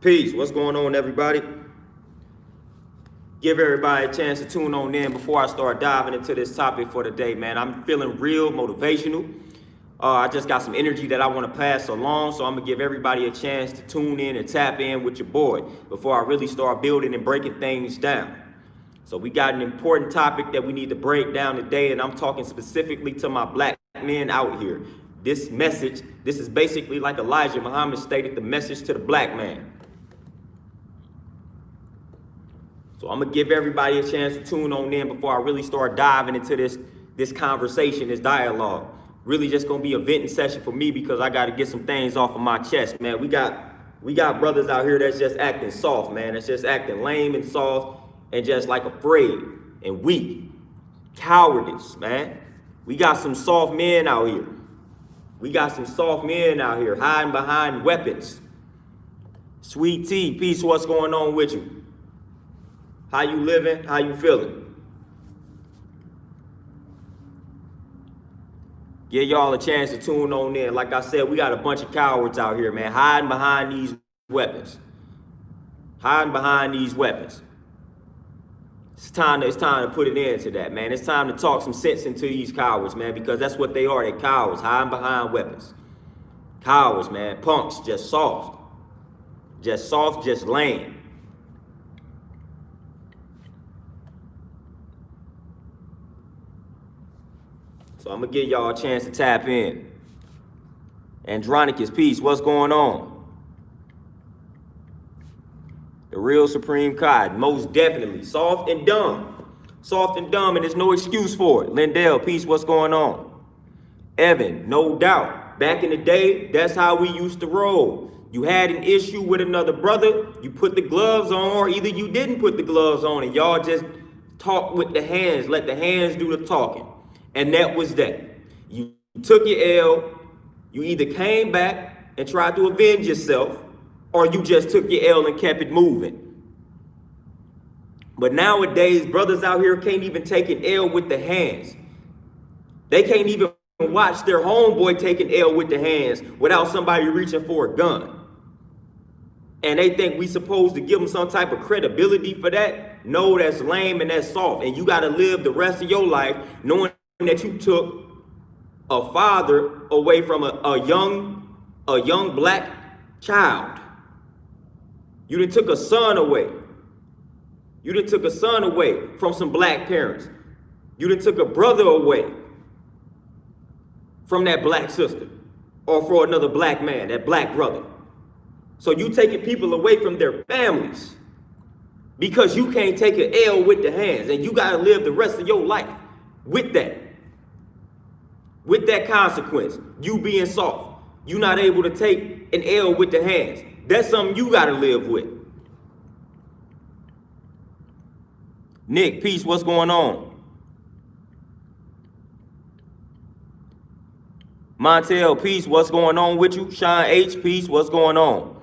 Peace. What's going on, everybody? Give everybody a chance to tune on in before I start diving into this topic for today, man. I'm feeling real motivational. I just got some energy that I want to pass along, so I'm going to give everybody a chance to tune in and tap in with your boy before I really start building and breaking things down. So we got an important topic that we need to break down today, and I'm talking specifically to my black men out here. This message, this is basically like Elijah Muhammad stated, the message to the black man. So I'm gonna give everybody a chance to tune on in before I really start diving into this conversation, this dialogue. Really just gonna be a venting session for me because I gotta get some things off of my chest, man. We got brothers out here that's just acting soft, man. That's just acting lame and soft and just like afraid and weak. Cowardice, man. We got some soft men out here. We got some soft men out here hiding behind weapons. Sweet Tea, peace, what's going on with you? How you living? How you feeling? Give y'all a chance to tune on in. Like I said, we got a bunch of cowards out here, man, hiding behind these weapons. Hiding behind these weapons. It's time to put an end to that, man. It's time to talk some sense into these cowards, man, because that's what they are. They're cowards, hiding behind weapons. Cowards, man. Punks, just soft. Just soft, just lame. So I'm gonna give y'all a chance to tap in. Andronicus, peace, what's going on? The real Supreme Cod, most definitely. Soft and dumb. Soft and dumb, and there's no excuse for it. Lindell, peace, what's going on? Evan, no doubt. Back in the day, that's how we used to roll. You had an issue with another brother, you put the gloves on, or either you didn't put the gloves on, and y'all just talk with the hands, let the hands do the talking. And that was that. You took your L, you either came back and tried to avenge yourself, or you just took your L and kept it moving. But nowadays, brothers out here can't even take an L with the hands. They can't even watch their homeboy take an L with the hands without somebody reaching for a gun. And they think we supposed to give them some type of credibility for that? No, that's lame and that's soft. And you got to live the rest of your life knowing that you took a father away from a young black child. You done took a son away. You done took a son away from some black parents. You done took a brother away from that black sister or for another black man, that black brother. So you taking people away from their families because you can't take an L with the hands, and you got to live the rest of your life with that. With that consequence, you being soft, you not able to take an L with the hands. That's something you got to live with. Nick, peace, what's going on? Montel, peace, what's going on with you? Sean H, peace, what's going on?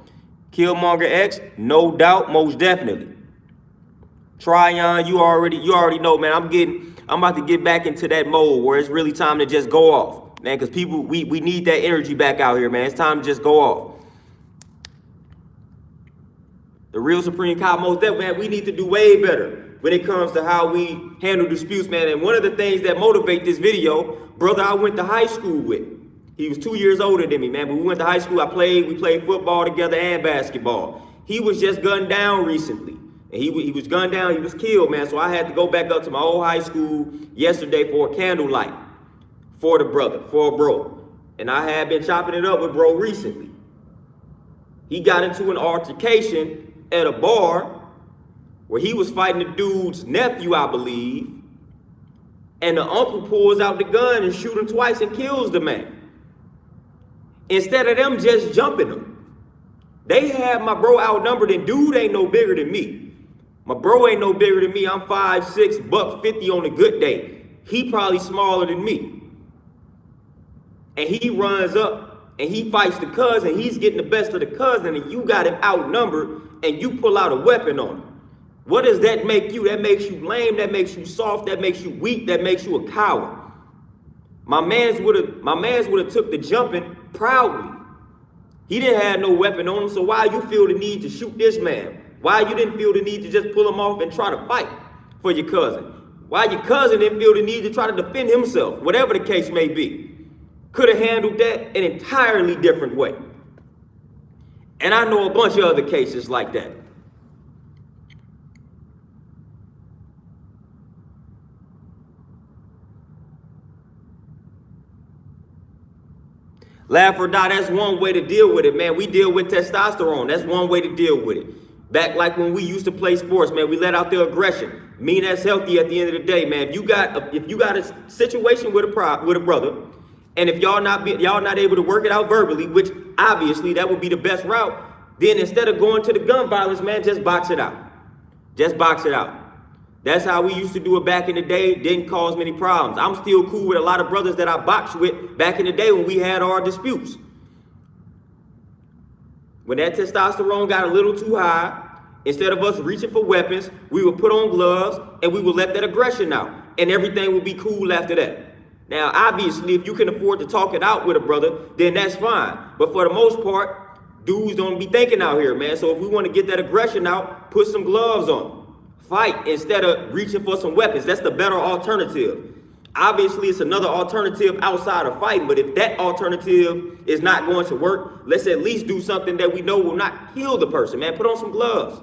Killmonger X, no doubt, most definitely. Tryon, you already know, man. I'm about to get back into that mode where it's really time to just go off, man, because people, we need that energy back out here, man. It's time to just go off. The real Supreme Cop, most definitely, man, we need to do way better when it comes to how we handle disputes, man. And one of the things that motivate this video, brother I went to high school with, he was 2 years older than me, man, but we went to high school. We played football together and basketball. He was just gunned down recently. And he was gunned down, he was killed, man. So I had to go back up to my old high school yesterday for a candlelight for the brother, for a bro. And I had been chopping it up with bro recently. He got into an altercation at a bar where he was fighting the dude's nephew, I believe. And the uncle pulls out the gun and shoots him twice and kills the man. Instead of them just jumping him. They had my bro outnumbered, and dude ain't no bigger than me. My bro ain't no bigger than me. I'm 5'6", $150 on a good day. He probably smaller than me. And he runs up and he fights the cousin. He's getting the best of the cousin, and you got him outnumbered and you pull out a weapon on him. What does that make you? That makes you lame, that makes you soft, that makes you weak, that makes you a coward. My mans would have took the jumping proudly. He didn't have no weapon on him, so why you feel the need to shoot this man? Why you didn't feel the need to just pull him off and try to fight for your cousin? Why your cousin didn't feel the need to try to defend himself? Whatever the case may be. Could have handled that an entirely different way. And I know a bunch of other cases like that. Laugh or die, that's one way to deal with it, man. We deal with testosterone. That's one way to deal with it. Back like when we used to play sports, man, we let out the aggression. Mean that's healthy at the end of the day, man. If you got a situation with a brother, and if y'all not able to work it out verbally, which obviously that would be the best route, then instead of going to the gun violence, man, just box it out. Just box it out. That's how we used to do it back in the day. Didn't cause many problems. I'm still cool with a lot of brothers that I boxed with back in the day when we had our disputes. When that testosterone got a little too high, instead of us reaching for weapons, we would put on gloves and we would let that aggression out. And everything would be cool after that. Now, obviously, if you can afford to talk it out with a brother, then that's fine. But for the most part, dudes don't be thinking out here, man. So if we want to get that aggression out, put some gloves on. Fight instead of reaching for some weapons. That's the better alternative. Obviously, it's another alternative outside of fighting, but if that alternative is not going to work, let's at least do something that we know will not kill the person, man. Put on some gloves.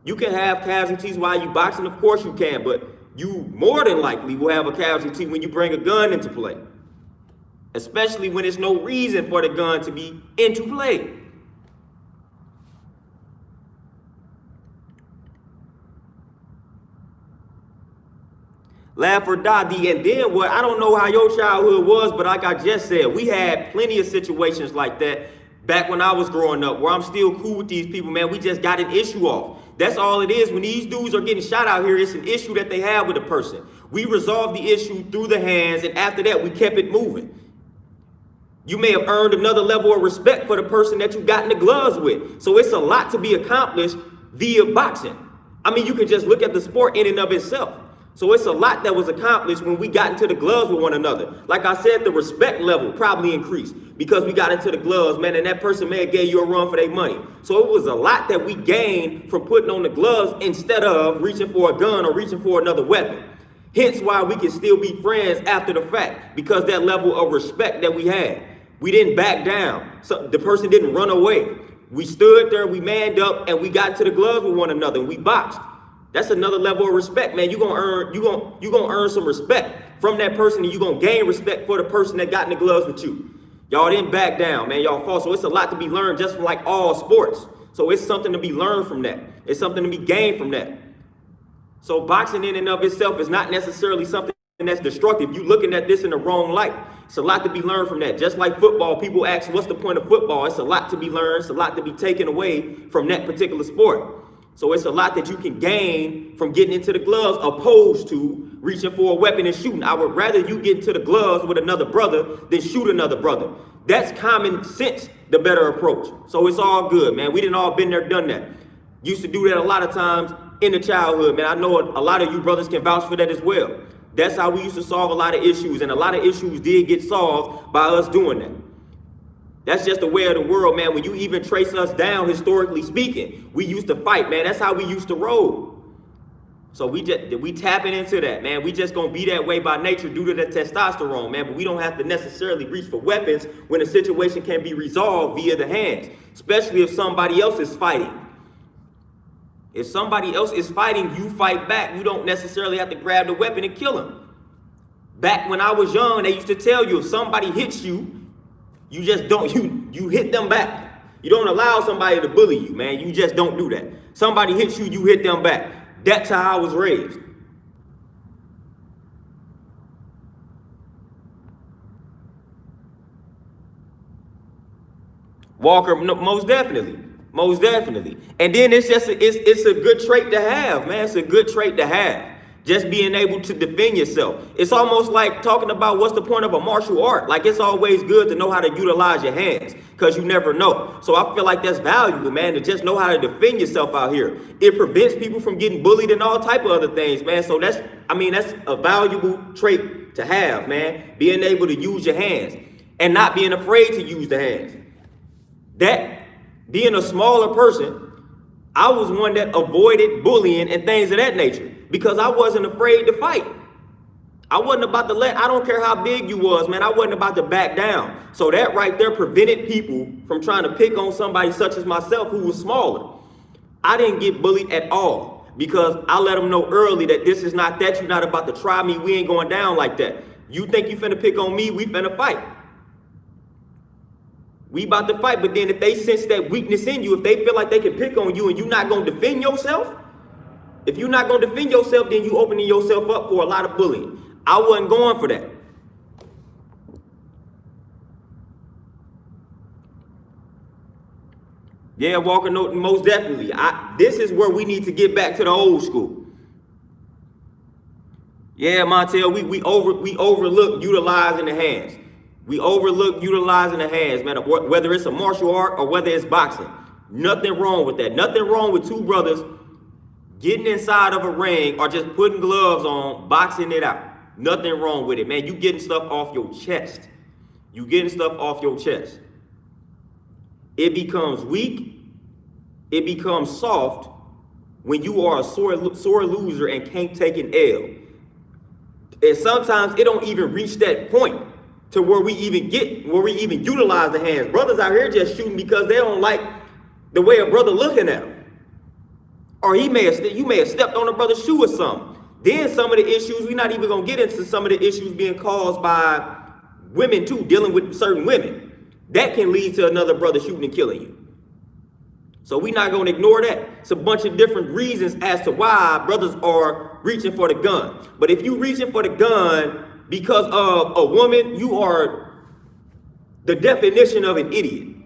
You can have casualties while you boxing, of course you can, but you more than likely will have a casualty when you bring a gun into play, especially when there's no reason for the gun to be into play. Laugh or die, and then what? I don't know how your childhood was, but like I just said, we had plenty of situations like that back when I was growing up, where I'm still cool with these people, man. We just got an issue off. That's all it is. When these dudes are getting shot out here, it's an issue that they have with a person. We resolved the issue through the hands, and after that, we kept it moving. You may have earned another level of respect for the person that you got in the gloves with. So it's a lot to be accomplished via boxing. I mean, you can just look at the sport in and of itself. So it's a lot that was accomplished when we got into the gloves with one another. Like I said, the respect level probably increased because we got into the gloves, man, and that person may have gave you a run for their money. So it was a lot that we gained from putting on the gloves instead of reaching for a gun or reaching for another weapon. Hence why we can still be friends after the fact, because that level of respect that we had. We didn't back down. So the person didn't run away. We stood there, we manned up, and we got into the gloves with one another, and we boxed. That's another level of respect, man. You're gonna earn some respect from that person, and you're gonna gain respect for the person that got in the gloves with you. Y'all didn't back down, man. Y'all fought. So it's a lot to be learned just from like all sports. So it's something to be learned from that. It's something to be gained from that. So boxing in and of itself is not necessarily something that's destructive. You're looking at this in the wrong light. It's a lot to be learned from that. Just like football, people ask, what's the point of football? It's a lot to be learned. It's a lot to be taken away from that particular sport. So it's a lot that you can gain from getting into the gloves opposed to reaching for a weapon and shooting. I would rather you get into the gloves with another brother than shoot another brother. That's common sense, the better approach. So it's all good, man. We done all been there, done that. Used to do that a lot of times in the childhood, man. I know a lot of you brothers can vouch for that as well. That's how we used to solve a lot of issues, and a lot of issues did get solved by us doing that. That's just the way of the world, man. When you even trace us down, historically speaking, we used to fight, man. That's how we used to roll. So we tapping into that, man. We just gonna be that way by nature due to the testosterone, man. But we don't have to necessarily reach for weapons when a situation can be resolved via the hands, especially if somebody else is fighting. If somebody else is fighting, you fight back. You don't necessarily have to grab the weapon and kill them. Back when I was young, they used to tell you if somebody hits you, you just don't, you hit them back. You don't allow somebody to bully you, man. You just don't do that. Somebody hits you, you hit them back. That's how I was raised. Walker, no, most definitely. Most definitely. And then it's just, it's a good trait to have, man. It's a good trait to have. Just being able to defend yourself. It's almost like talking about what's the point of a martial art. Like, it's always good to know how to utilize your hands because you never know. So I feel like that's valuable, man, to just know how to defend yourself out here. It prevents people from getting bullied and all type of other things, man. So that's a valuable trait to have, man. Being able to use your hands and not being afraid to use the hands. That being a smaller person, I was one that avoided bullying and things of that nature because I wasn't afraid to fight. I wasn't about to I don't care how big you was, man, I wasn't about to back down. So that right there prevented people from trying to pick on somebody such as myself who was smaller. I didn't get bullied at all because I let them know early that this is not that. You're not about to try me. We ain't going down like that. You think you finna pick on me, we finna fight. We about to fight, but then if they sense that weakness in you, if they feel like they can pick on you and you're not gonna defend yourself, if you're not gonna defend yourself, then you opening yourself up for a lot of bullying. I wasn't going for that. Yeah, Walker, no, most definitely. This is where we need to get back to the old school. Yeah, Montel, we overlook utilizing the hands. We overlook utilizing the hands, man, whether it's a martial art or whether it's boxing. Nothing wrong with that. Nothing wrong with two brothers getting inside of a ring or just putting gloves on, boxing it out. Nothing wrong with it, man. You getting stuff off your chest. You getting stuff off your chest. It becomes weak. It becomes soft when you are a sore loser and can't take an L. And sometimes it don't even reach that point to where we even utilize the hands. Brothers out here just shooting because they don't like the way a brother looking at them. Or you may have stepped on a brother's shoe or something. Then some of the issues, we're not even gonna get into some of the issues being caused by women too, dealing with certain women. That can lead to another brother shooting and killing you. So we're not gonna ignore that. It's a bunch of different reasons as to why brothers are reaching for the gun. But if you reaching for the gun because of a woman, you are the definition of an idiot.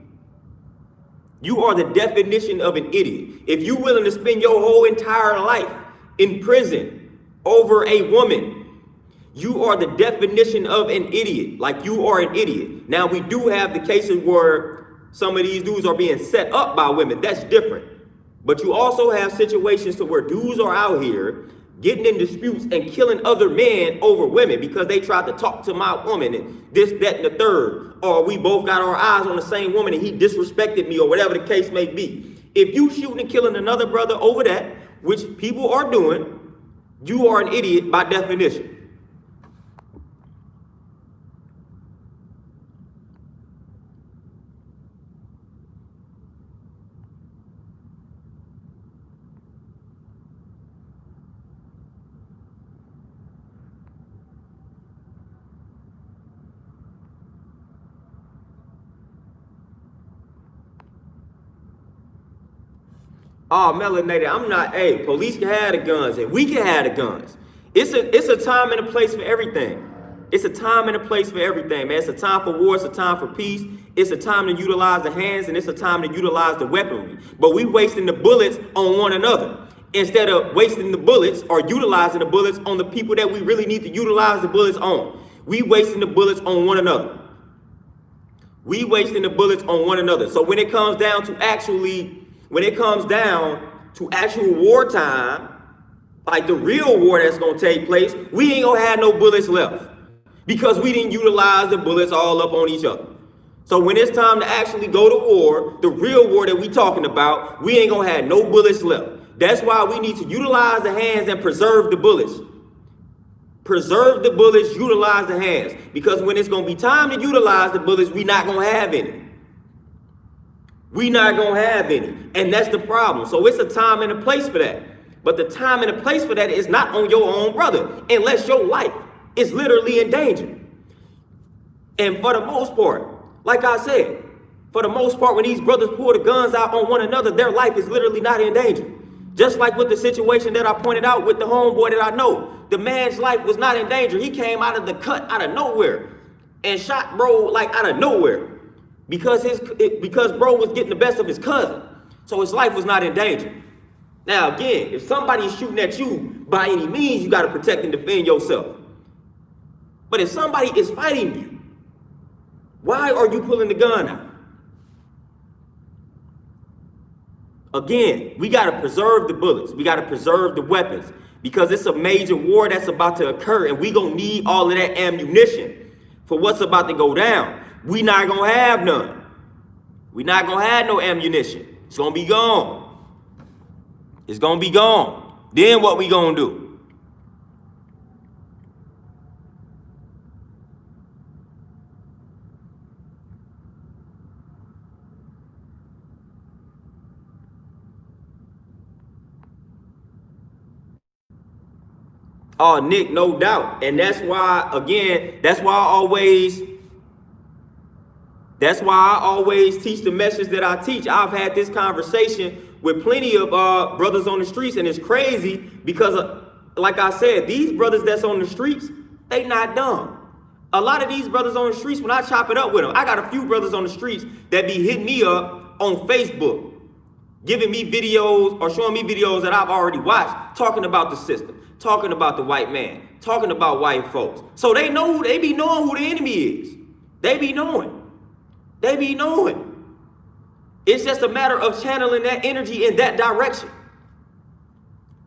You are the definition of an idiot. If you're willing to spend your whole entire life in prison over a woman, you are the definition of an idiot. Like, you are an idiot. Now, we do have the cases where some of these dudes are being set up by women. That's different. But you also have situations to where dudes are out here getting in disputes and killing other men over women because they tried to talk to my woman and this, that, and the third. Or we both got our eyes on the same woman and he disrespected me, or whatever the case may be. If you shooting and killing another brother over that, which people are doing, you are an idiot by definition. Oh, melanated, I'm not, hey, police can have the guns and we can have the guns. It's a time and a place for everything. It's a time and a place for everything, man. It's a time for war, it's a time for peace. It's a time to utilize the hands and it's a time to utilize the weaponry. But we wasting the bullets on one another instead of wasting the bullets or utilizing the bullets on the people that we really need to utilize the bullets on. We wasting the bullets on one another. We wasting the bullets on one another. So when it comes down to actual wartime, like the real war that's gonna take place, we ain't gonna have no bullets left because we didn't utilize the bullets all up on each other. So when it's time to actually go to war, the real war that we talking about, we ain't gonna have no bullets left. That's why we need to utilize the hands and preserve the bullets. Preserve the bullets, utilize the hands. Because when it's gonna be time to utilize the bullets, we not gonna have any. We not gonna have any. And that's the problem. So it's a time and a place for that. But the time and the place for that is not on your own brother, unless your life is literally in danger. And for the most part, like I said, for the most part, when these brothers pull the guns out on one another, their life is literally not in danger. Just like with the situation that I pointed out with the homeboy that I know. The man's life was not in danger. He came out of the cut out of nowhere and shot bro like out of nowhere because bro was getting the best of his cousin. So his life was not in danger. Now again, if somebody's shooting at you, by any means, you got to protect and defend yourself. But if somebody is fighting you, why are you pulling the gun out? Again, we got to preserve the bullets. We got to preserve the weapons because it's a major war that's about to occur and we going to need all of that ammunition for what's about to go down. We not going to have none. We're not gonna have no ammunition. It's gonna be gone. It's gonna be gone. Then what we gonna do? Oh, Nick, no doubt. And that's why, again, that's why I always teach the message that I teach. I've had this conversation with plenty of brothers on the streets, and it's crazy because, like I said, these brothers that's on the streets, they not dumb. A lot of these brothers on the streets, when I chop it up with them, I got a few brothers on the streets that be hitting me up on Facebook, giving me videos or showing me videos that I've already watched, talking about the system, talking about the white man, talking about white folks. So they know, they be knowing who the enemy is. They be knowing. They be knowing. It's just a matter of channeling that energy in that direction.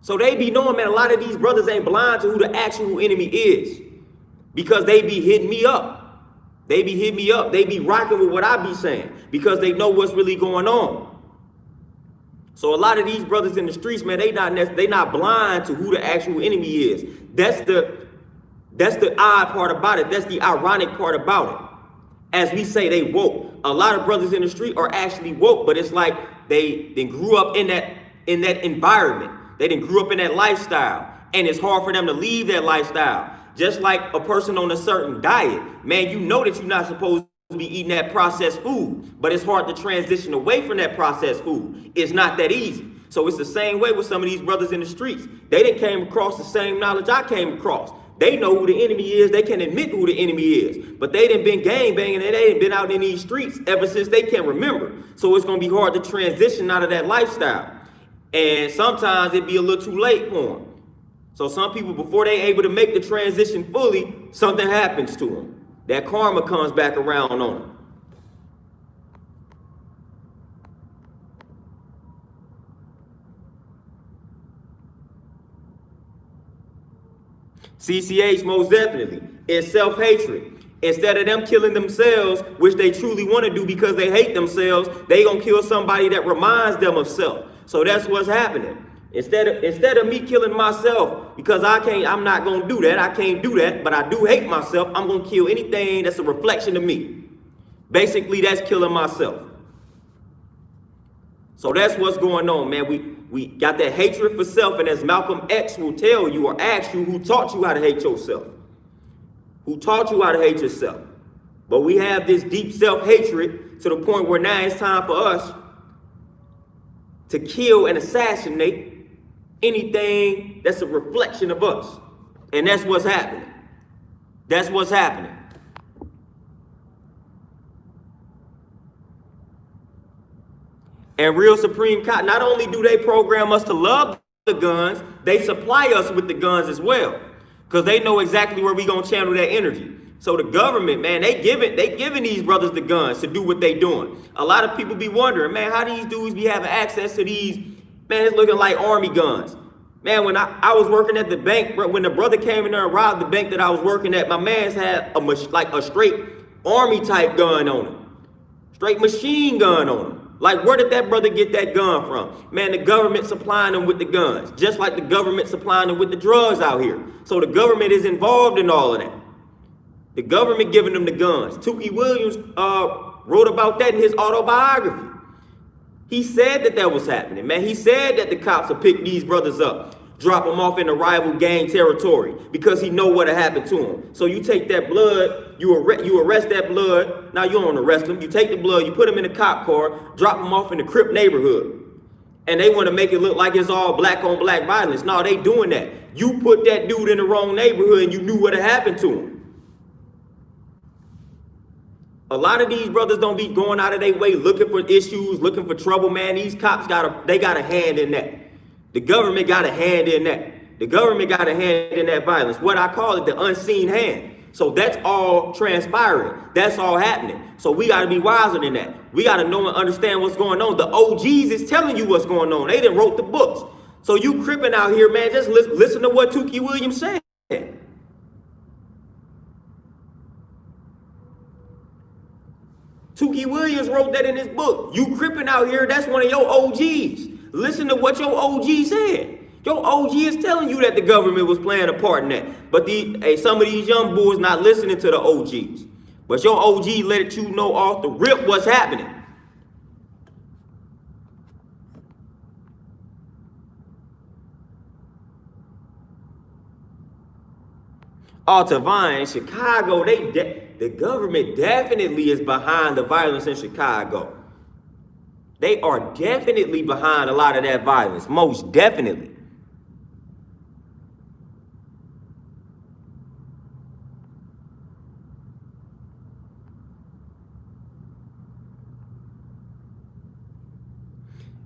So they be knowing, man, a lot of these brothers ain't blind to who the actual enemy is, because they be hitting me up. They be hitting me up. They be rocking with what I be saying because they know what's really going on. So a lot of these brothers in the streets, man, they not blind to who the actual enemy is. That's the odd part about it. That's the ironic part about it. As we say, they woke. A lot of brothers in the street are actually woke, but it's like they grew up in that environment. They grew up in that lifestyle, and it's hard for them to leave that lifestyle. Just like a person on a certain diet, man, you know that you're not supposed to be eating that processed food, but it's hard to transition away from that processed food. It's not that easy. So it's the same way with some of these brothers in the streets. They didn't came across the same knowledge I came across. They know who the enemy is. They can admit who the enemy is. But they done been gang banging and they ain't been out in these streets ever since they can remember. So it's going to be hard to transition out of that lifestyle. And sometimes it be a little too late for them. So some people, before they able to make the transition fully, something happens to them. That karma comes back around on them. CCH, most definitely. It's self-hatred. Instead of them killing themselves, which they truly want to do because they hate themselves, they gonna kill somebody that reminds them of self. So that's what's happening. Instead of me killing myself because I'm not gonna do that. I can't do that, but I do hate myself. I'm gonna kill anything that's a reflection of me. Basically, that's killing myself. So that's what's going on, man. We got that hatred for self, and as Malcolm X will tell you or ask you, who taught you how to hate yourself? Who taught you how to hate yourself? But we have this deep self-hatred to the point where now it's time for us to kill and assassinate anything that's a reflection of us. And that's what's happening. That's what's happening. And Real Supreme Cop, not only do they program us to love the guns, they supply us with the guns as well. Because they know exactly where we gonna channel that energy. So the government, man, they giving these brothers the guns to do what they doing. A lot of people be wondering, man, how these dudes be having access to these, man, it's looking like army guns. Man, when I was working at the bank, when the brother came in there and robbed the bank that I was working at, my man's had a straight army type gun on him. Straight machine gun on him. Like, where did that brother get that gun from? Man, the government supplying them with the guns, just like the government supplying them with the drugs out here. So the government is involved in all of that. The government giving them the guns. Tukey Williams wrote about that in his autobiography. He said that was happening, man. He said that the cops will pick these brothers up, drop them off in the rival gang territory because he know what'll happen to them. So you take that blood, you arrest that blood. Now you don't arrest them. You take the blood, you put them in a cop car, drop them off in the Crip neighborhood. And they want to make it look like it's all black on black violence. No, they doing that. You put that dude in the wrong neighborhood and you knew what'll happen to him. A lot of these brothers don't be going out of their way looking for issues, looking for trouble, man. These cops got a hand in that. The government got a hand in that. The government got a hand in that violence. What I call it, the unseen hand. So that's all transpiring. That's all happening. So we got to be wiser than that. We got to know and understand what's going on. The OGs is telling you what's going on. They done wrote the books. So you cripping out here, man, just listen to what Tukey Williams said. Tukey Williams wrote that in his book. You cripping out here, that's one of your OGs. Listen to what your OG said. Your OG is telling you that the government was playing a part in that. But some of these young boys not listening to the OGs. But your OG let you know off the rip what's happening. Altavine in Chicago, the government definitely is behind the violence in Chicago. They are definitely behind a lot of that violence, most definitely.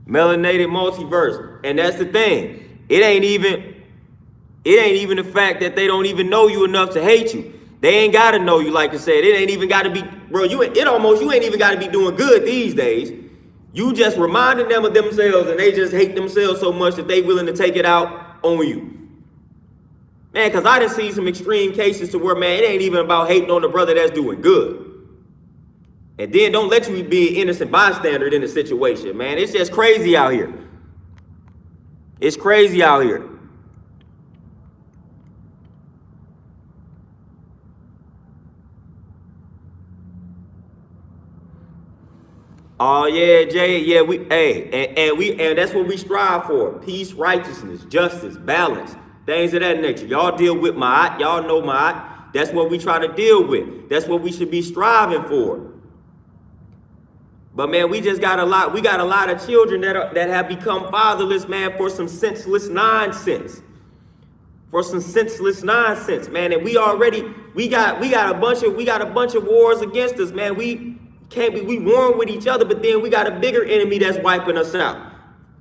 Melanated multiverse, and that's the thing. It ain't even the fact that they don't even know you enough to hate you. They ain't gotta know you, like I said. It ain't even gotta be, bro. You ain't even gotta be doing good these days. You just reminding them of themselves, and they just hate themselves so much that they willing to take it out on you. Man, because I done seen some extreme cases to where, man, it ain't even about hating on the brother that's doing good. And then don't let you be an innocent bystander in the situation, man. It's just crazy out here. It's crazy out here. Oh yeah, Jay. Yeah, and that's what we strive for: peace, righteousness, justice, balance, things of that nature. Y'all deal with Ma'at. Y'all know Ma'at. That's what we try to deal with. That's what we should be striving for. But man, we just got a lot. We got a lot of children that have become fatherless, man, for some senseless nonsense. For some senseless nonsense, man. And we got a bunch of wars against us, man. We warring with each other, but then we got a bigger enemy that's wiping us out.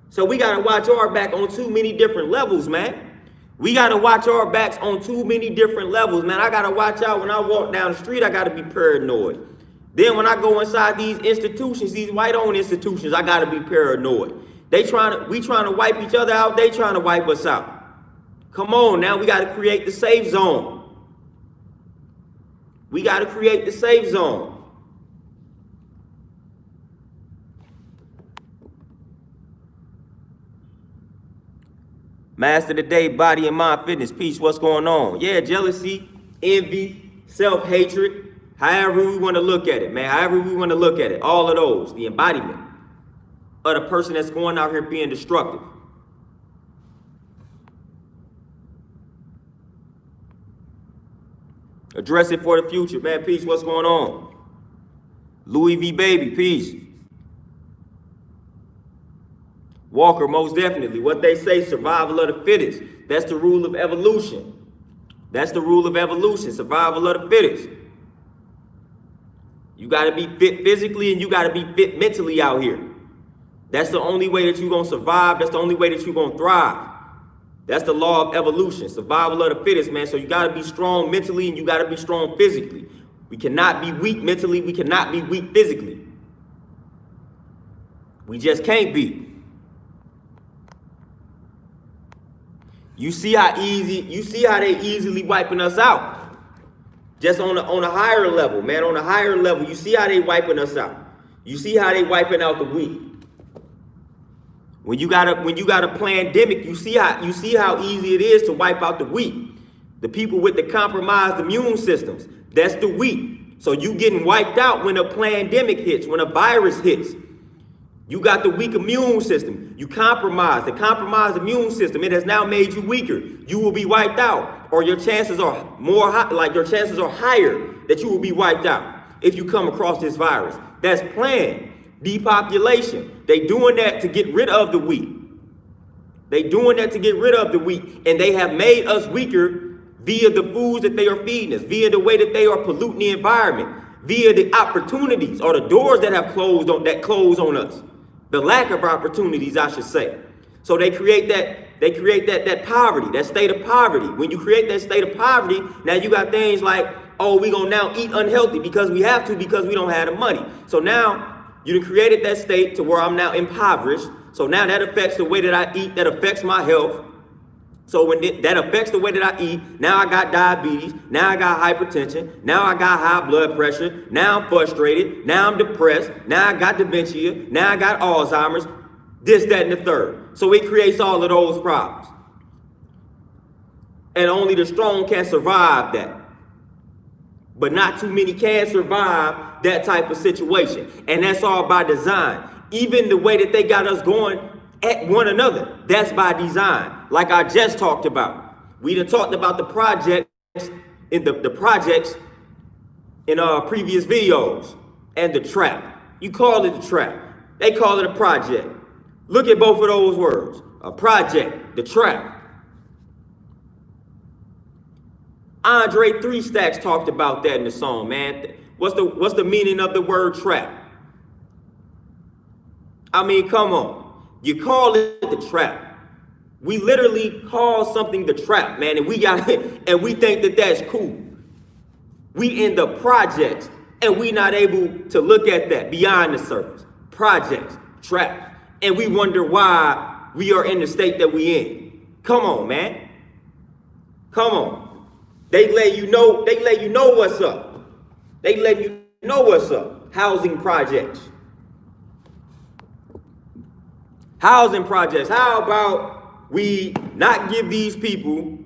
So we gotta watch our back on too many different levels, man. We gotta watch our backs on too many different levels, man. I gotta watch out when I walk down the street. I gotta be paranoid. Then when I go inside these institutions, these white-owned institutions, I gotta be paranoid. We trying to wipe each other out. They trying to wipe us out. Come on, now we gotta create the safe zone. We gotta create the safe zone. Master today, body and mind, fitness, peace. What's going on? Yeah, jealousy, envy, self-hatred. However we want to look at it, man. However we want to look at it. All of those. The embodiment of the person that's going out here being destructive. Address it for the future, man. Peace. What's going on? Louis V. Baby. Peace. Walker, most definitely. What they say, survival of the fittest. That's the rule of evolution. That's the rule of evolution. Survival of the fittest. You got to be fit physically and you got to be fit mentally out here. That's the only way that you're going to survive. That's the only way that you're going to thrive. That's the law of evolution. Survival of the fittest, man. So you got to be strong mentally and you got to be strong physically. We cannot be weak mentally. We cannot be weak physically. We just can't be. You see how they easily wiping us out. Just on a higher level, man. On a higher level, you see how they wiping us out. You see how they wiping out the weak. When you got a pandemic, you see how easy it is to wipe out the weak. The people with the compromised immune systems. That's the weak. So you getting wiped out when a pandemic hits, when a virus hits. You got the weak immune system. You compromised the compromised immune system. It has now made you weaker. You will be wiped out, or your chances are higher that you will be wiped out if you come across this virus. That's planned depopulation. They doing that to get rid of the weak. They doing that to get rid of the weak, and they have made us weaker via the foods that they are feeding us, via the way that they are polluting the environment, via the opportunities or the doors that have closed on us. The lack of opportunities, I should say. So they create that poverty, that state of poverty. When you create that state of poverty, now you got things like, oh, we're going to now eat unhealthy because we have to, because we don't have the money. So now you done created that state to where I'm now impoverished. So now that affects the way that I eat, that affects my health. So when that affects the way that I eat, now I got diabetes, now I got hypertension, now I got high blood pressure, now I'm frustrated, now I'm depressed, now I got dementia, now I got Alzheimer's, this, that, and the third. So it creates all of those problems. And only the strong can survive that. But not too many can survive that type of situation. And that's all by design. Even the way that they got us going at one another, that's by design. Like I just talked about. We done talked about the projects in the projects in our previous videos. And the trap. You call it the trap. They call it a project. Look at both of those words. A project, the trap. Andre 3 Stacks talked about that in the song, man. What's the meaning of the word trap? I mean, come on. You call it the trap. We literally call something the trap, man, and we got it, and we think that that's cool. We in the projects, and we not able to look at that beyond the surface. Projects, trap, and we wonder why we are in the state that we in. Come on, man. Come on. They let you know what's up. They let you know what's up. Housing projects. Housing projects. How about we not give these people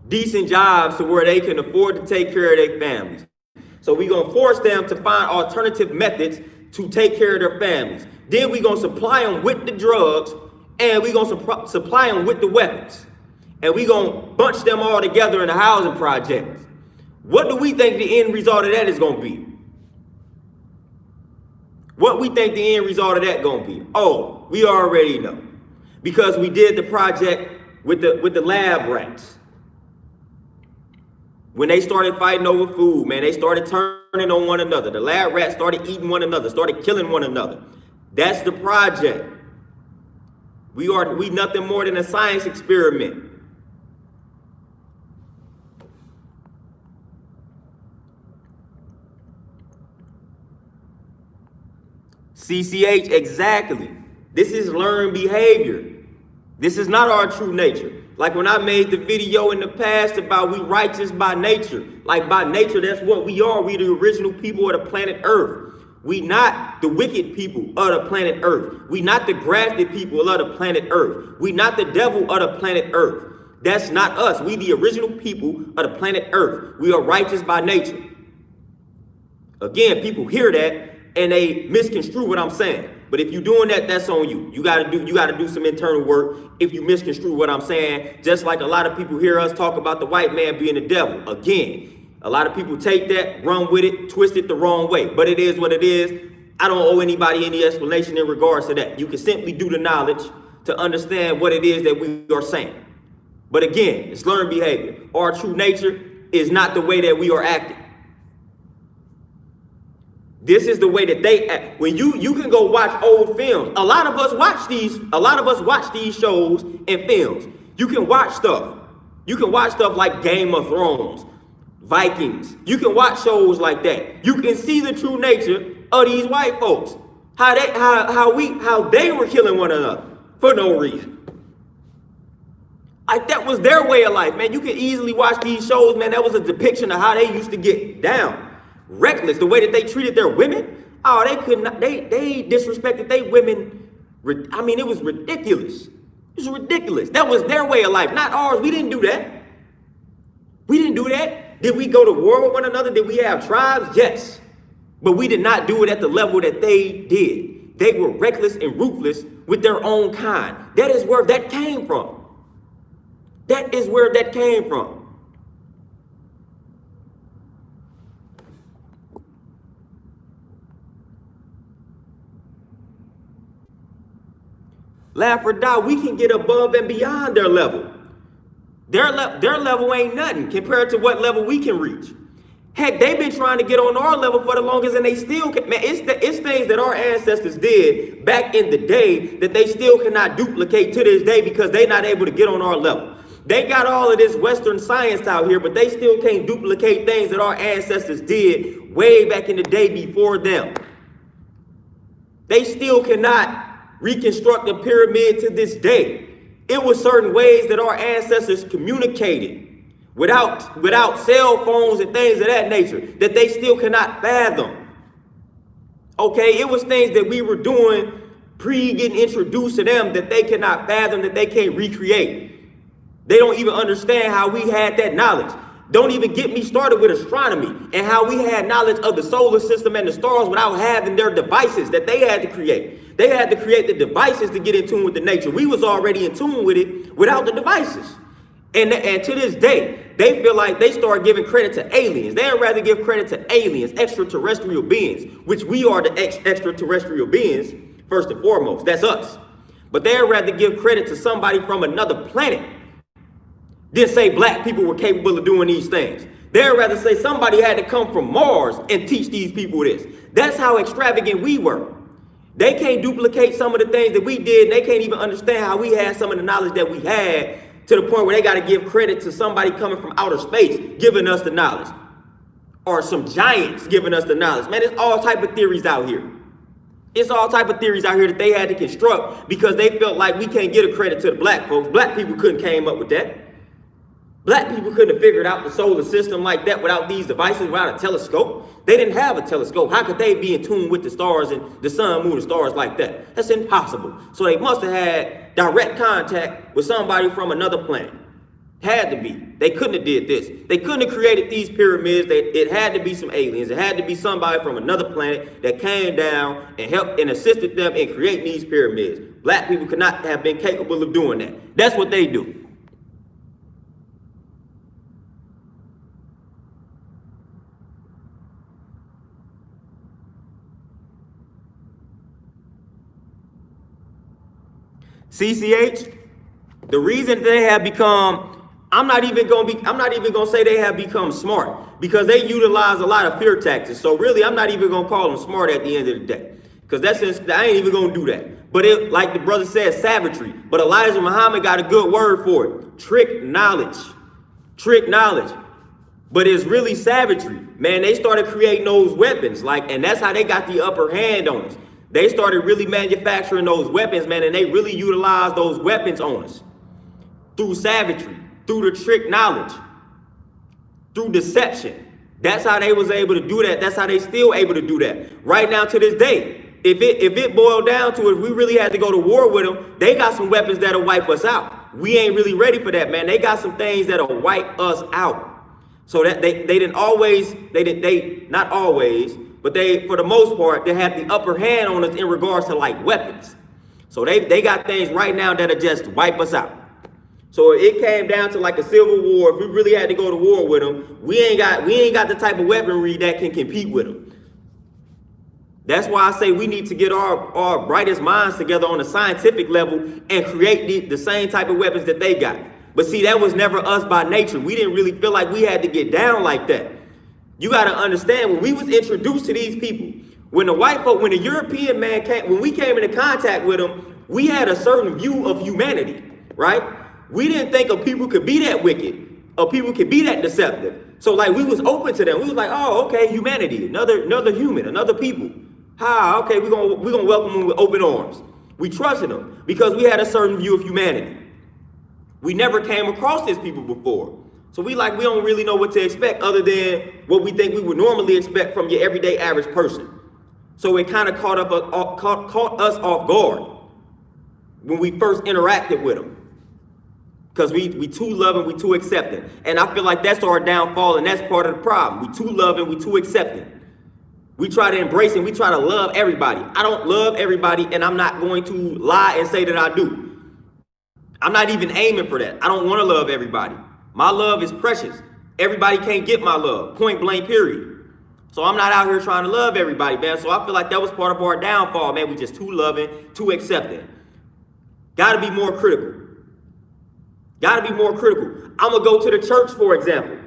decent jobs to where they can afford to take care of their families? So we're going to force them to find alternative methods to take care of their families. Then we're going to supply them with the drugs, and we're going to supply them with the weapons. And we're going to bunch them all together in a housing project. What do we think the end result of that is going to be? What we think the end result of that going to be? Oh, we already know. Because we did the project with the lab rats. When they started fighting over food, man, they started turning on one another. The lab rats started eating one another, started killing one another. That's the project. We nothing more than a science experiment. CCH, exactly. This is learned behavior. This is not our true nature. Like when I made the video in the past about we righteous by nature. Like by nature, that's what we are. We the original people of the planet Earth. We not the wicked people of the planet Earth. We not the grafted people of the planet Earth. We not the devil of the planet Earth. That's not us. We the original people of the planet Earth. We are righteous by nature. Again, people hear that and they misconstrue what I'm saying. But if you're doing that, that's on you. You gotta do some internal work if you misconstrue what I'm saying. Just like a lot of people hear us talk about the white man being the devil. Again, a lot of people take that, run with it, twist it the wrong way. But it is what it is. I don't owe anybody any explanation in regards to that. You can simply do the knowledge to understand what it is that we are saying. But again, it's learned behavior. Our true nature is not the way that we are acting. This is the way that they act. When you can go watch old films. A lot of us watch these shows and films. You can watch stuff. You can watch stuff like Game of Thrones, Vikings. You can watch shows like that. You can see the true nature of these white folks. How they were killing one another for no reason. Like that was their way of life, man. You can easily watch these shows, man. That was a depiction of how they used to get down. Reckless, the way that they treated their women. Oh, they could not, they disrespected their women. I mean, it was ridiculous. It was ridiculous. That was their way of life, not ours. We didn't do that. We didn't do that. Did we go to war with one another? Did we have tribes? Yes. But we did not do it at the level that they did. They were reckless and ruthless with their own kind. That is where that came from. That is where that came from. Laugh or die, we can get above and beyond their level. Their level ain't nothing compared to what level we can reach. Heck, they've been trying to get on our level for the longest, and they still can. Man, it's things that our ancestors did back in the day that they still cannot duplicate to this day because they're not able to get on our level. They got all of this Western science out here, but they still can't duplicate things that our ancestors did way back in the day before them. They still cannot reconstruct the pyramid to this day. It was certain ways that our ancestors communicated without cell phones and things of that nature that they still cannot fathom. Okay, it was things that we were doing getting introduced to them that they cannot fathom, that they can't recreate. They don't even understand how we had that knowledge. Don't even get me started with astronomy and how we had knowledge of the solar system and the stars without having their devices that they had to create. They had to create the devices to get in tune with the nature. We was already in tune with it without the devices. And to this day, they feel like they start giving credit to aliens. They'd rather give credit to aliens, extraterrestrial beings, which we are the extraterrestrial beings, first and foremost. That's us. But they'd rather give credit to somebody from another planet than say black people were capable of doing these things. They'd rather say somebody had to come from Mars and teach these people this. That's how extravagant we were. They can't duplicate some of the things that we did. They can't even understand how we had some of the knowledge that we had, to the point where they got to give credit to somebody coming from outer space giving us the knowledge, or some giants giving us the knowledge. Man, there's all type of theories out here. It's all type of theories out here that they had to construct because they felt like we can't give a credit to the black folks. Black people couldn't came up with that. Black people couldn't have figured out the solar system like that without these devices, without a telescope. They didn't have a telescope. How could they be in tune with the stars and the sun, moon, and stars like that? That's impossible. So they must have had direct contact with somebody from another planet. Had to be. They couldn't have did this. They couldn't have created these pyramids. It had to be some aliens. It had to be somebody from another planet that came down and helped and assisted them in creating these pyramids. Black people could not have been capable of doing that. That's what they do. CCH, the reason they have become, I'm not even gonna say they have become smart, because they utilize a lot of fear tactics. So really, I'm not even gonna call them smart at the end of the day, because I ain't even gonna do that. But it, like the brother said, savagery. But Elijah Muhammad got a good word for it: trick knowledge. But it's really savagery, man. They started creating those weapons, and that's how they got the upper hand on us. They started really manufacturing those weapons, man, and they really utilized those weapons on us through savagery, through the trick knowledge, through deception. That's how they was able to do that. That's how they still able to do that right now to this day. If it boiled down to it, if we really had to go to war with them, they got some weapons that'll wipe us out. We ain't really ready for that, man. They got some things that'll wipe us out. So that not always, but they, for the most part, they have the upper hand on us in regards to weapons. So they got things right now that'll just wipe us out. So it came down to a civil war. If we really had to go to war with them, we ain't got the type of weaponry that can compete with them. That's why I say we need to get our brightest minds together on a scientific level and create the same type of weapons that they got. But see, that was never us by nature. We didn't really feel like we had to get down like that. You got to understand, when we was introduced to these people, when the European man came, when we came into contact with them, we had a certain view of humanity, right? We didn't think of people could be that wicked, or people could be that deceptive. So we was open to them. We was like, oh, okay, humanity, another human, another people. Okay, we're gonna welcome them with open arms. We trusted them because we had a certain view of humanity. We never came across these people before. So we don't really know what to expect other than what we think we would normally expect from your everyday average person. So it kind of caught us off guard when we first interacted with them. Because we too loving, we too accepting. And I feel like that's our downfall, and that's part of the problem. We too loving, we too accepting. We try to embrace and we try to love everybody. I don't love everybody, and I'm not going to lie and say that I do. I'm not even aiming for that. I don't want to love everybody. My love is precious. Everybody can't get my love, point blank, period. So I'm not out here trying to love everybody, man. So I feel like that was part of our downfall, man. We just too loving, too accepting. Gotta be more critical. I'm gonna go to the church, for example.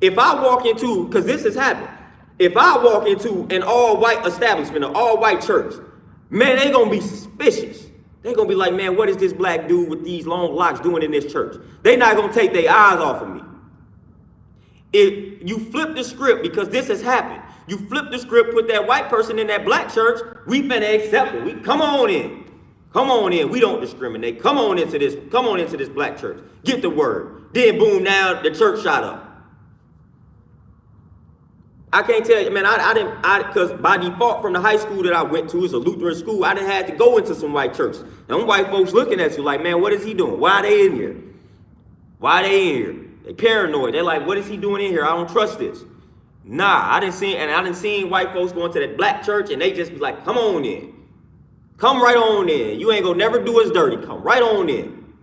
If I walk into, because this has happened, if I walk into an all-white establishment, an all-white church, man, they gonna be suspicious. They're going to be like, man, what is this black dude with these long locks doing in this church? They're not going to take their eyes off of me. If you flip the script, because this has happened, you flip the script, put that white person in that black church, we finna accept it. Come on in. Come on in. We don't discriminate. Come on into this. Come on into this black church. Get the word. Then boom, now the church shot up. I can't tell you, man, because by default from the high school that I went to, it's a Lutheran school, I didn't have to go into some white churches. And them white folks looking at you like, man, what is he doing? Why are they in here? Why are they in here? They paranoid. They're like, what is he doing in here? I don't trust this. Nah, I didn't see white folks going to that black church and they just be like, come on in. Come right on in. You ain't gonna never do us dirty. Come right on in.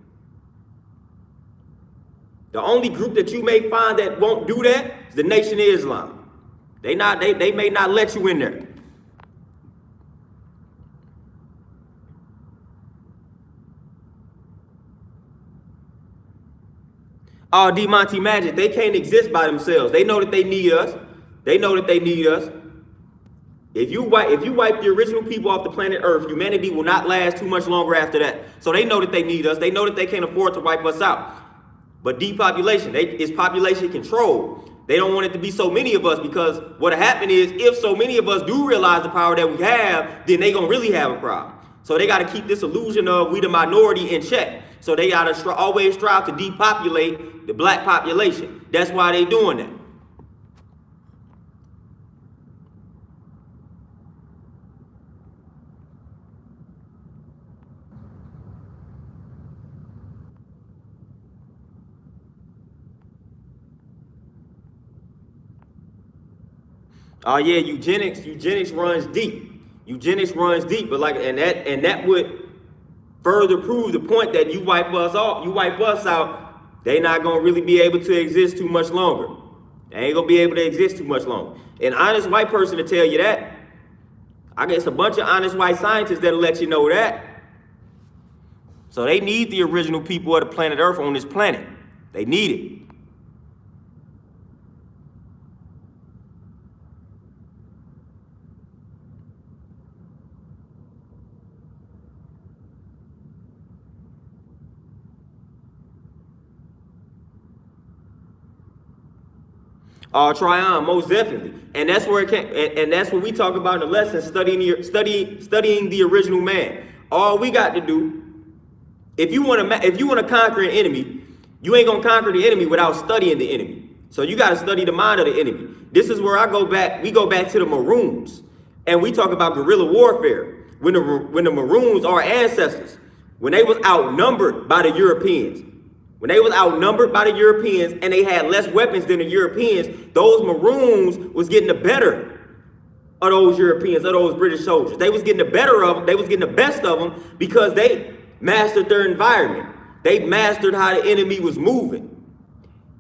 The only group that you may find that won't do that is the Nation of Islam. They may not let you in there. D Monty Magic, they can't exist by themselves. They know that they need us. They know that they need us. If you wipe the original people off the planet Earth, humanity will not last too much longer after that. So they know that they need us. They know that they can't afford to wipe us out. But depopulation, it's population control. They don't want it to be so many of us, because what'll happen is if so many of us do realize the power that we have, then they gonna really have a problem. So they gotta keep this illusion of we the minority in check. So they gotta always strive to depopulate the black population. That's why they doing that. Oh yeah, eugenics runs deep. Eugenics runs deep, but that would further prove the point that you wipe us out, they not gonna really be able to exist too much longer. They ain't gonna be able to exist too much longer. An honest white person to tell you that. I guess a bunch of honest white scientists that'll let you know that. So they need the original people of the planet Earth on this planet. They need it. Tryon, most definitely, and that's where it came, and that's what we talk about in the lesson, studying the original man. All we got to do, if you want to conquer an enemy, you ain't gonna conquer the enemy without studying the enemy. So you got to study the mind of the enemy. This is where we go back to the Maroons, and we talk about guerrilla warfare. When the Maroons, our ancestors, when they was outnumbered by the Europeans. When they was outnumbered by the Europeans and they had less weapons than the Europeans, those Maroons was getting the better of those Europeans, of those British soldiers. They was getting the better of them. They was getting the best of them because they mastered their environment. They mastered how the enemy was moving.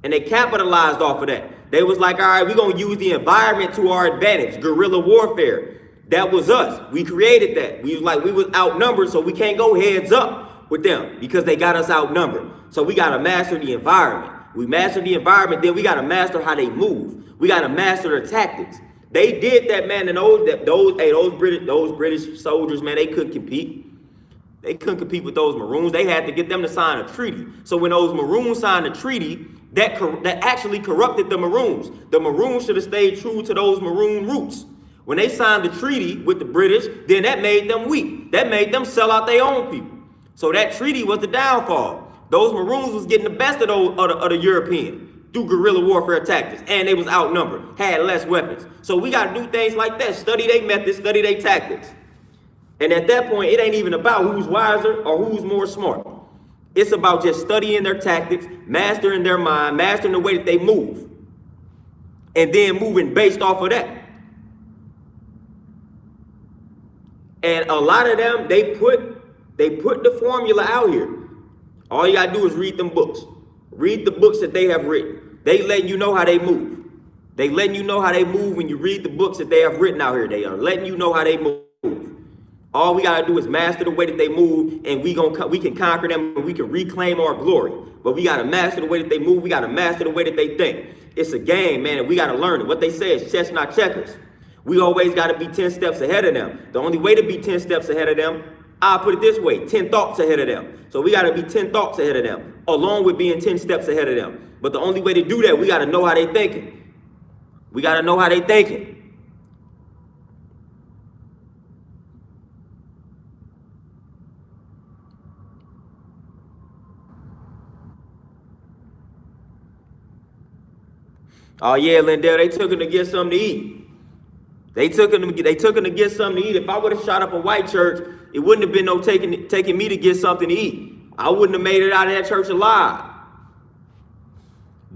And they capitalized off of that. They was like, all right, we're going to use the environment to our advantage. Guerrilla warfare. That was us. We created that. We was outnumbered, so we can't go heads up with them because they got us outnumbered. So we got to master the environment. We master the environment, then we got to master how they move. We got to master their tactics. They did that, man, and those British soldiers, man, they couldn't compete. They couldn't compete with those Maroons. They had to get them to sign a treaty. So when those Maroons signed a treaty, that actually corrupted the Maroons. The Maroons should have stayed true to those Maroon roots. When they signed the treaty with the British, then that made them weak. That made them sell out their own people. So that treaty was the downfall. Those Maroons was getting the best of the European through guerrilla warfare tactics, and they was outnumbered, had less weapons. So we got to do things like that, study their methods, study their tactics. And at that point, it ain't even about who's wiser or who's more smart. It's about just studying their tactics, mastering their mind, mastering the way that they move, and then moving based off of that. And a lot of them, they put the formula out here. All you gotta do is read them books. Read the books that they have written. They letting you know how they move. They letting you know how they move when you read the books that they have written out here. They are letting you know how they move. All we gotta do is master the way that they move, and we can conquer them, and we can reclaim our glory. But we gotta master the way that they move. We gotta master the way that they think. It's a game, man, and we gotta learn it. What they say is chess, not checkers. We always gotta be 10 steps ahead of them. The only way to be 10 steps ahead of them, I'll put it this way, 10 thoughts ahead of them. So we got to be 10 thoughts ahead of them, along with being 10 steps ahead of them. But the only way to do that, we got to know how they thinking. We got to know how they thinking. Oh yeah, Lindell, they took him to get something to eat. They took him to get something to eat. If I would have shot up a white church, it wouldn't have been no taking me to get something to eat. I wouldn't have made it out of that church alive.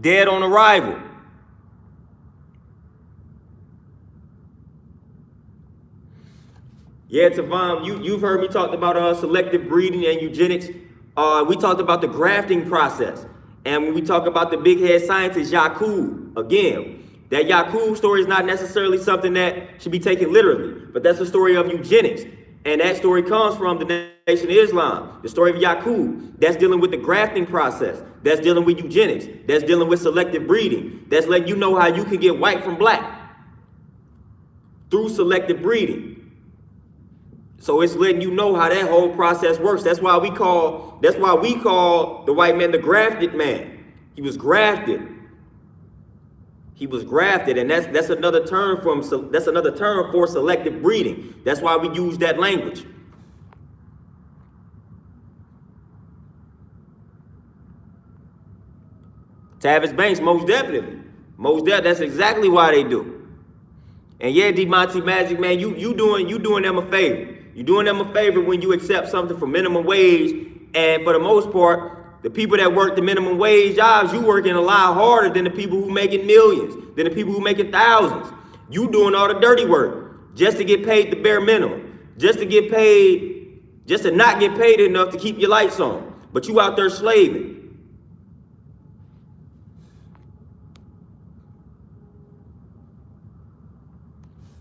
Dead on arrival. Yeah, Tavon, you've heard me talk about selective breeding and eugenics. We talked about the grafting process. And when we talk about the big head scientist, Yakub, again, that Yakub story is not necessarily something that should be taken literally, but that's a story of eugenics. And that story comes from the Nation of Islam, the story of Yakub. That's dealing with the grafting process. That's dealing with eugenics. That's dealing with selective breeding. That's letting you know how you can get white from black through selective breeding. So it's letting you know how that whole process works. That's why we call the white man the grafted man. He was grafted. He was grafted, and that's another term for selective breeding. That's why we use that language. Tavis Banks, most definitely. That's exactly why they do. And yeah, D Monty Magic, man, you doing them a favor. You're doing them a favor when you accept something for minimum wage. And for the most part, the people that work the minimum wage jobs, you working a lot harder than the people who making millions, than the people who making thousands. You doing all the dirty work just to get paid the bare minimum, just to not get paid enough to keep your lights on. But you out there slaving.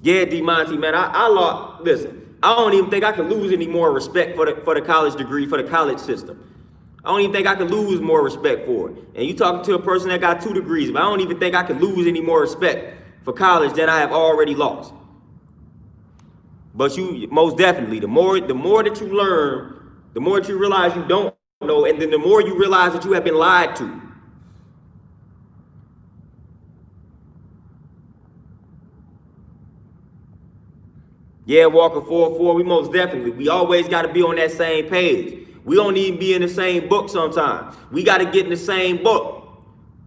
Yeah, D Monty, man, listen. I don't even think I can lose any more respect for the college degree, for the college system. I don't even think I can lose more respect for it. And you talking to a person that got 2 degrees, but I don't even think I can lose any more respect for college than I have already lost. But you, most definitely, the more that you learn, the more that you realize you don't know, and then the more you realize that you have been lied to. Yeah, Walker 4-4, we always got to be on that same page. We don't even be in the same book sometimes. We got to get in the same book.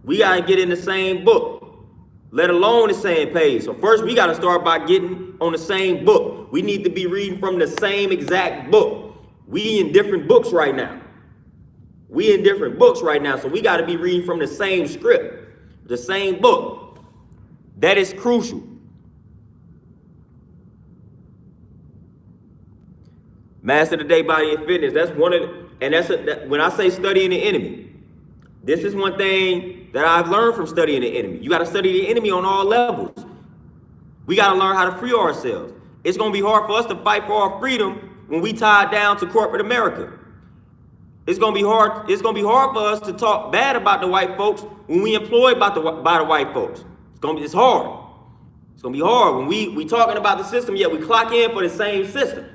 We got to get in the same book, let alone the same page. So first, we got to start by getting on the same book. We need to be reading from the same exact book. We in different books right now. So we got to be reading from the same script, the same book. That is crucial. Master the day, body, and fitness. That's one of when I say studying the enemy, this is one thing that I've learned from studying the enemy. You got to study the enemy on all levels. We got to learn how to free ourselves. It's going to be hard for us to fight for our freedom when we tied down to corporate America. It's going to be hard. It's going to be hard for us to talk bad about the white folks when we employed by the white folks. It's hard. It's going to be hard when we talking about the system, yet we clock in for the same system.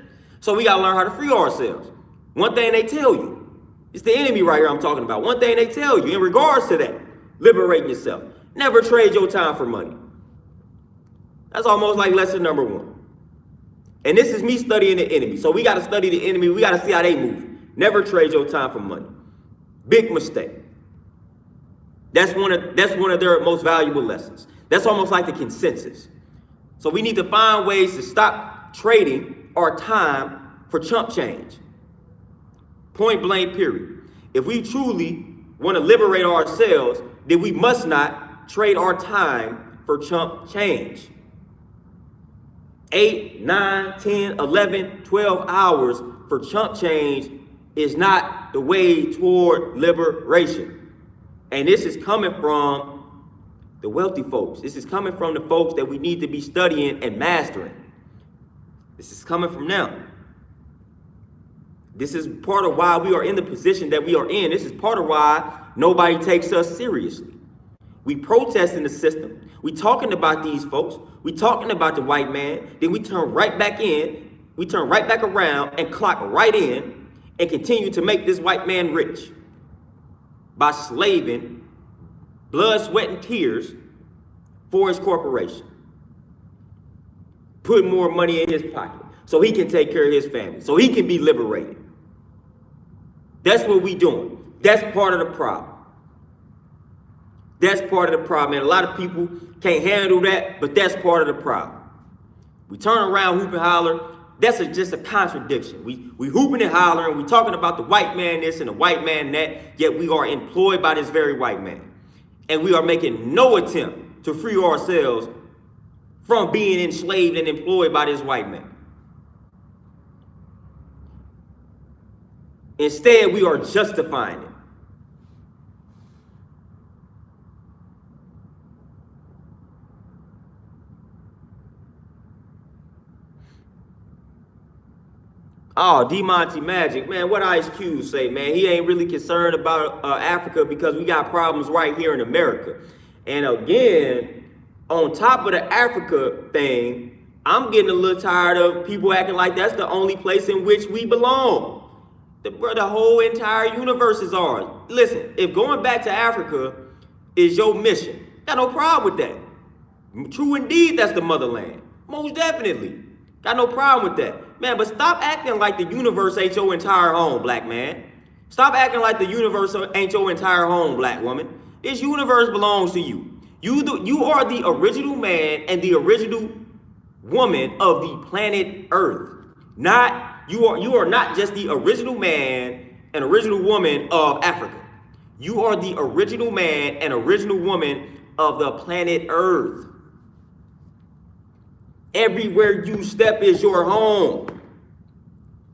So we got to learn how to free ourselves. One thing they tell you, it's the enemy right here I'm talking about. One thing they tell you in regards to that, liberating yourself. Never trade your time for money. That's almost like lesson number 1. And this is me studying the enemy. So we got to study the enemy. We got to see how they move. Never trade your time for money. Big mistake. That's one of their most valuable lessons. That's almost like the consensus. So we need to find ways to stop trading our time for chump change. Point blank, period. If we truly want to liberate ourselves, then we must not trade our time for chump change. 8, 9, 10, 11, 12 hours for chump change is not the way toward liberation. And this is coming from the wealthy folks. This is coming from the folks that we need to be studying and mastering. This is coming from them. This is part of why we are in the position that we are in. This is part of why nobody takes us seriously. We protesting the system. We talking about these folks. We talking about the white man. Then we turn right back in. We turn right back around and clock right in and continue to make this white man rich by slaving blood, sweat, and tears for his corporation. Put more money in his pocket so he can take care of his family, so he can be liberated. That's what we doing. That's part of the problem. That's part of the problem, and a lot of people can't handle that, but that's part of the problem. We turn around, hoop and holler. That's just a contradiction. We hooping and hollering, we talking about the white man this and the white man that, yet we are employed by this very white man. And we are making no attempt to free ourselves from being enslaved and employed by this white man. Instead, we are justifying it. Oh, D-Monty Magic, man, what Ice Cube say, man? He ain't really concerned about Africa because we got problems right here in America. And again, on top of the Africa thing, I'm getting a little tired of people acting like that's the only place in which we belong. The whole entire universe is ours. Listen, if going back to Africa is your mission, got no problem with that. True indeed, that's the motherland. Most definitely. Got no problem with that. Man, but stop acting like the universe ain't your entire home, black man. Stop acting like the universe ain't your entire home, black woman. This universe belongs to you. You are the original man and the original woman of the planet Earth. You are not just the original man and original woman of Africa. You are the original man and original woman of the planet Earth. Everywhere you step is your home.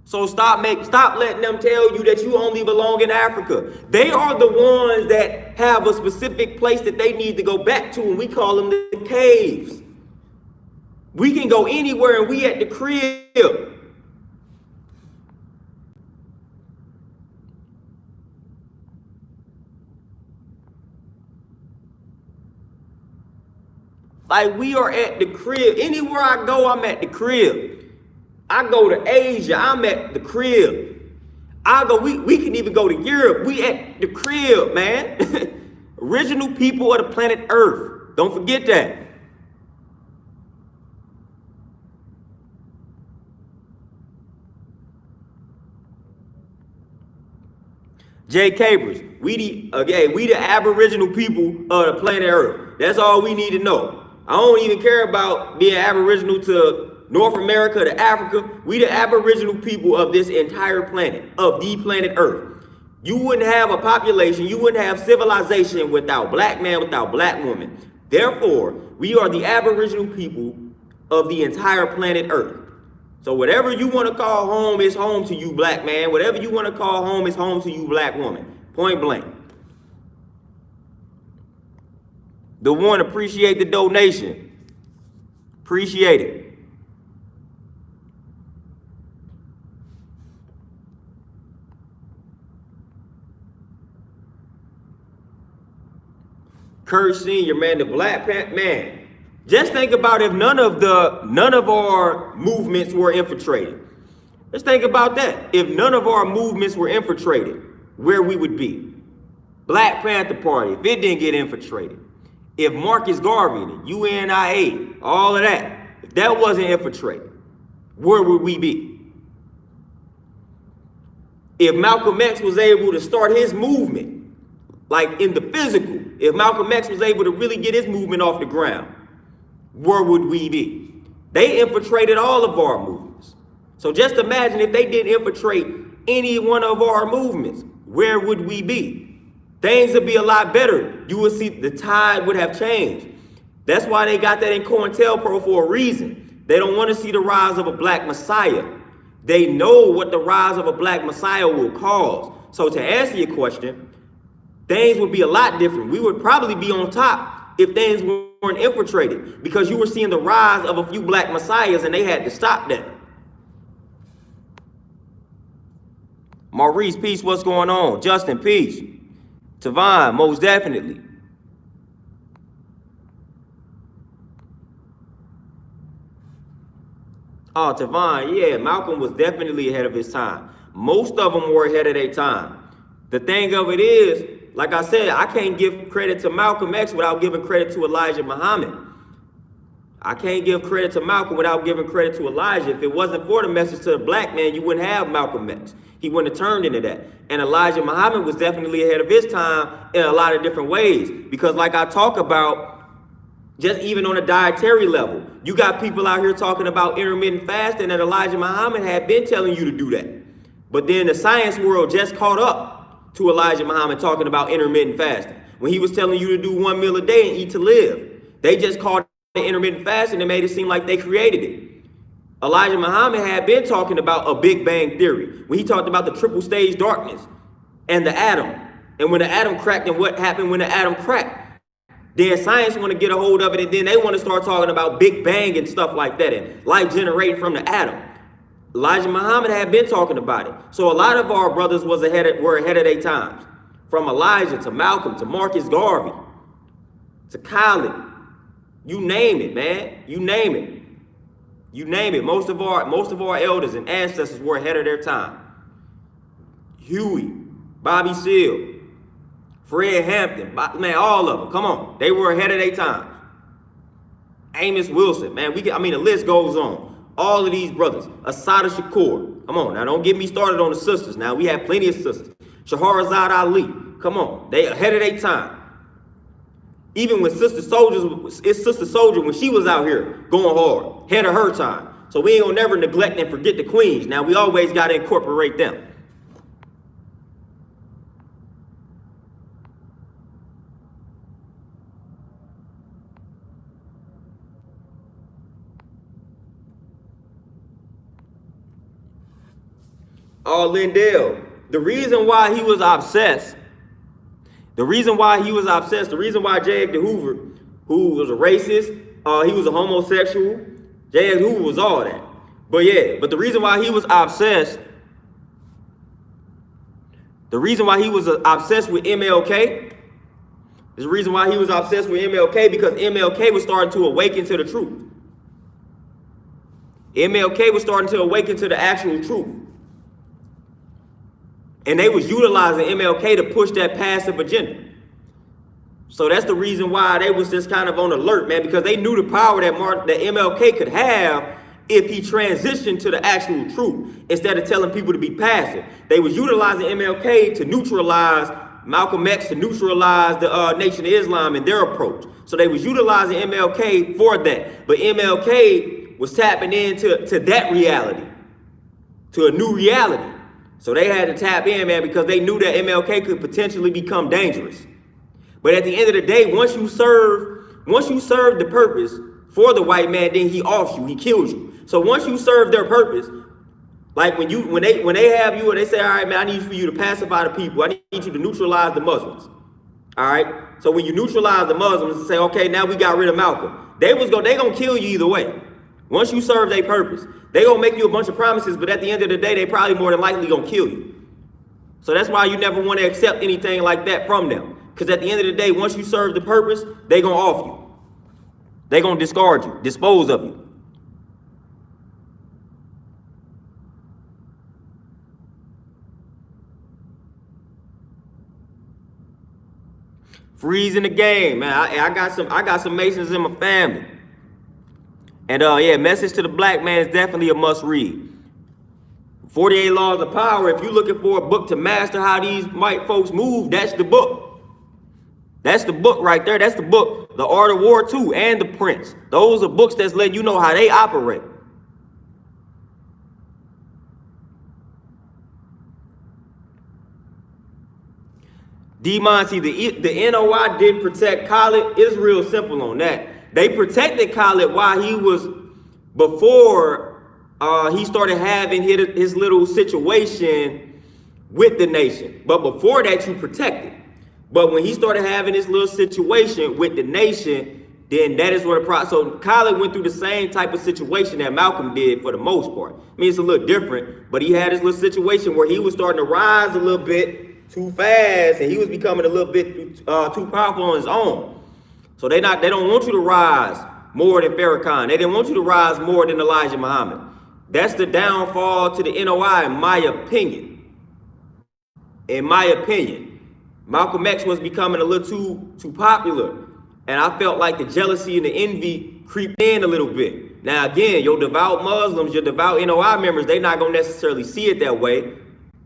So stop letting them tell you that you only belong in Africa. They are the ones that have a specific place that they need to go back to, and we call them the caves. We can go anywhere and we at the crib. Like, we are at the crib. Anywhere I go, I'm at the crib. I go to Asia, I'm at the crib. We can even go to Europe. We at the crib, man. Original people of the planet Earth. Don't forget that. Jay Capers, we the aboriginal people of the planet Earth. That's all we need to know. I don't even care about being aboriginal to North America, to Africa. We the aboriginal people of this entire planet, of the planet Earth. You wouldn't have a population, you wouldn't have civilization without black man, without black woman. Therefore, we are the aboriginal people of the entire planet Earth. So whatever you want to call home is home to you, black man. Whatever you want to call home is home to you, black woman. Point blank. The one, appreciate the donation. Appreciate it. Kurt Sr., man, the Black Panther, man. Just think about if none of our movements were infiltrated. Let's think about that. If none of our movements were infiltrated, where we would be. Black Panther Party, if it didn't get infiltrated. If Marcus Garvey, the UNIA, all of that, if that wasn't infiltrated, where would we be? If Malcolm X was able to start his movement, like in the physical, if Malcolm X was able to really get his movement off the ground, where would we be? They infiltrated all of our movements. So just imagine if they didn't infiltrate any one of our movements, where would we be? Things would be a lot better. You would see the tide would have changed. That's why they got that in COINTELPRO for a reason. They don't want to see the rise of a black messiah. They know what the rise of a black messiah will cause. So to answer your question, things would be a lot different. We would probably be on top if things weren't infiltrated, because you were seeing the rise of a few black messiahs and they had to stop that. Maurice, peace, what's going on? Justin, peace. Tavon, most definitely. Oh, Tavon, yeah, Malcolm was definitely ahead of his time. Most of them were ahead of their time. The thing of it is, like I said, I can't give credit to Malcolm X without giving credit to Elijah Muhammad. I can't give credit to Malcolm without giving credit to Elijah. If it wasn't for the message to the black man, you wouldn't have Malcolm X. He wouldn't have turned into that. And Elijah Muhammad was definitely ahead of his time in a lot of different ways. Because like I talk about, just even on a dietary level, you got people out here talking about intermittent fasting, and Elijah Muhammad had been telling you to do that. But then the science world just caught up to Elijah Muhammad talking about intermittent fasting. When he was telling you to do 1 meal a day and eat to live, they just called it intermittent fasting and made it seem like they created it. Elijah Muhammad had been talking about a Big Bang theory when he talked about the triple stage darkness and the atom. And when the atom cracked and what happened when the atom cracked. Then science want to get a hold of it, and then they want to start talking about Big Bang and stuff like that and life generating from the atom. Elijah Muhammad had been talking about it. So a lot of our brothers were ahead of their times. From Elijah to Malcolm to Marcus Garvey to Khalid. You name it, man. You name it. You name it. Most of our elders and ancestors were ahead of their time. Huey, Bobby Seale, Fred Hampton, man, all of them. Come on, they were ahead of their time. Amos Wilson, man, the list goes on. All of these brothers, Assata Shakur. Come on, now don't get me started on the sisters. Now we have plenty of sisters. Shahrazad Ali. Come on, they ahead of their time. Even when Sister Soldier, when she was out here going hard, ahead of her time. So we ain't gonna never neglect and forget the queens. Now we always gotta incorporate them. Lindell, the reason why he was obsessed, the reason why J. Edgar Hoover, who was a racist, he was a homosexual, J. Edgar Hoover was all that. But the reason why he was obsessed, with MLK, is the reason why he was obsessed with MLK, because MLK was starting to awaken to the truth. MLK was starting to awaken to the actual truth. And they was utilizing MLK to push that passive agenda. So that's the reason why they was just kind of on alert, man, because they knew the power that MLK could have if he transitioned to the actual truth instead of telling people to be passive. They was utilizing MLK to neutralize Malcolm X, to neutralize the Nation of Islam and their approach. So they was utilizing MLK for that. But MLK was tapping into that reality, to a new reality. So they had to tap in, man, because they knew that MLK could potentially become dangerous. But at the end of the day, once you serve the purpose for the white man, then he offs you, he kills you. So once you serve their purpose, like when they have you and they say, all right, man, I need for you to pacify the people. I need you to neutralize the Muslims. All right. So when you neutralize the Muslims and say, okay, now we got rid of Malcolm, they gonna kill you either way. Once you serve their purpose, they gonna make you a bunch of promises, but at the end of the day, they probably more than likely gonna kill you. So that's why you never want to accept anything like that from them. Because at the end of the day, once you serve the purpose, they gonna off you. They gonna discard you, dispose of you. Freezing the game, man. I got some Masons in my family. And Message to the Black Man is definitely a must read. 48 Laws of Power, if you're looking for a book to master how these white folks move, that's the book. That's the book right there. That's the book. The Art of War II and The Prince. Those are books that's letting you know how they operate. D. Monty, the NOI didn't protect Khalid. It's real simple on that. They protected Khalid while he was, before he started having his little situation with the nation. But before that, you protected. But when he started having his little situation with the nation, then that is where the problem. So Khalid went through the same type of situation that Malcolm did for the most part. I mean, it's a little different, but he had his little situation where he was starting to rise a little bit too fast, and he was becoming a little bit too powerful on his own. So they don't want you to rise more than Farrakhan. They didn't want you to rise more than Elijah Muhammad. That's the downfall to the NOI, in my opinion. In my opinion, Malcolm X was becoming a little too popular, and I felt like the jealousy and the envy creep in a little bit. Now, again, your devout Muslims, your devout NOI members, they not gonna necessarily see it that way,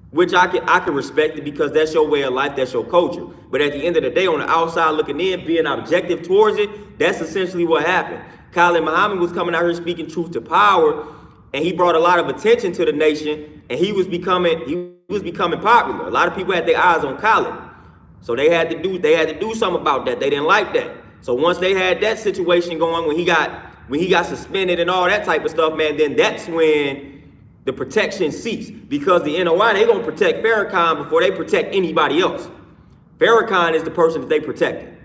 which I can respect it because that's your way of life, that's your culture. But at the end of the day, on the outside looking in, being objective towards it, that's essentially what happened. Khalid Muhammad was coming out here speaking truth to power, and he brought a lot of attention to the nation, and he was becoming popular. A lot of people had their eyes on Khalid. So they had to do something about that. They didn't like that. So once they had that situation going, when he got suspended and all that type of stuff, man, then that's when the protection ceased, because the NOI, they gonna protect Farrakhan before they protect anybody else. Farrakhan is the person that they protected,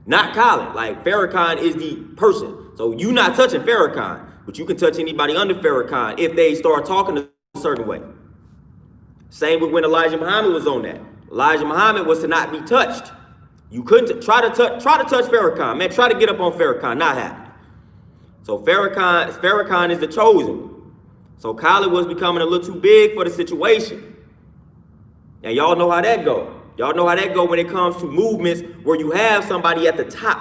not Khalid. Like, Farrakhan is the person. So you not touching Farrakhan, but you can touch anybody under Farrakhan if they start talking a certain way. Same with when Elijah Muhammad was on that. Elijah Muhammad was to not be touched. You couldn't try to touch Farrakhan, man. Try to get up on Farrakhan, not happen. So Farrakhan is the chosen. So Khalid was becoming a little too big for the situation. Now y'all know how that go. Y'all know how that go when it comes to movements where you have somebody at the top.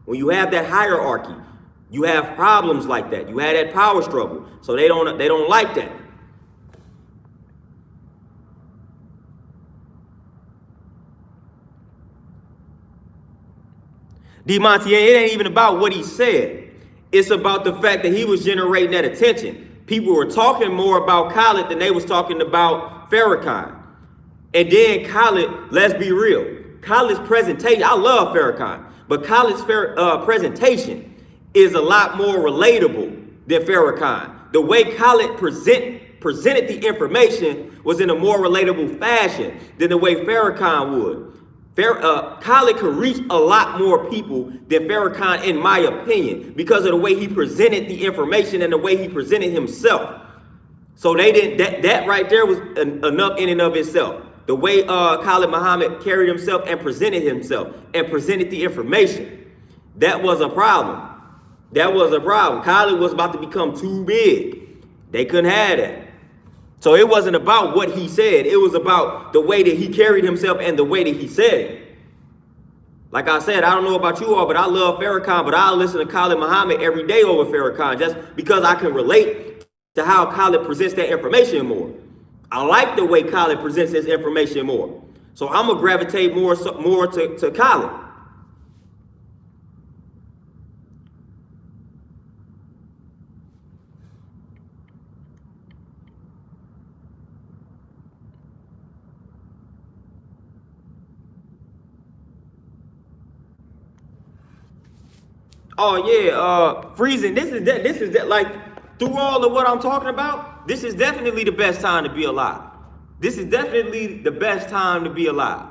When you have that hierarchy, you have problems like that. You had that power struggle. So they don't like that. D-Monty, it ain't even about what he said. It's about the fact that he was generating that attention. People were talking more about Khalid than they was talking about Farrakhan. And then Khalid, let's be real, Khalid's presentation, I love Farrakhan, but Khalid's presentation is a lot more relatable than Farrakhan. The way Khalid presented the information was in a more relatable fashion than the way Farrakhan would. Khalid could reach a lot more people than Farrakhan, in my opinion, because of the way he presented the information and the way he presented himself. So they didn't, that right there was enough in and of itself. The way Khalid Muhammad carried himself and presented the information, that was a problem. That was a problem. Khalid was about to become too big. They couldn't have that. So it wasn't about what he said. It was about the way that he carried himself and the way that he said it. Like I said, I don't know about you all, but I love Farrakhan, but I'll listen to Khalid Muhammad every day over Farrakhan just because I can relate to how Khalid presents that information more. I like the way Khalid presents his information more. So I'm going to gravitate more to Khalid. Oh yeah, freezing. This is that. Like, through all of what I'm talking about, this is definitely the best time to be alive. This is definitely the best time to be alive.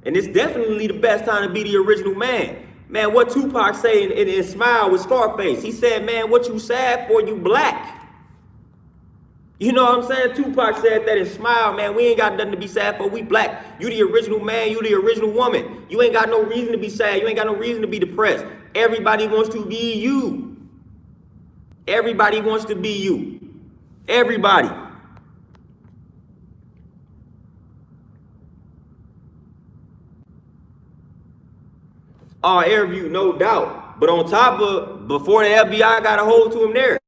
And it's definitely the best time to be the original man. Man, what Tupac say in Smile with Scarface? He said, man, what you sad for, you black. You know what I'm saying? Tupac said that in Smile, man, we ain't got nothing to be sad for. We black. You the original man. You the original woman. You ain't got no reason to be sad. You ain't got no reason to be depressed. Everybody wants to be you. Everybody wants to be you. Everybody. Airview, no doubt. But on top of, before the FBI got a hold to him there,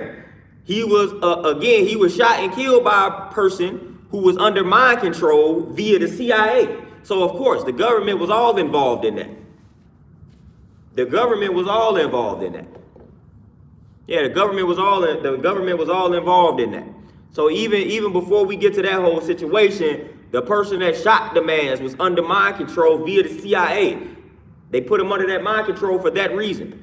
he was, again, he was shot and killed by a person who was under mind control via the CIA. So, of course, the government was all involved in that. The government was all involved in that. Yeah, the government was all involved in that. So even before we get to that whole situation, the person that shot the man was under mind control via the CIA. They put him under that mind control for that reason.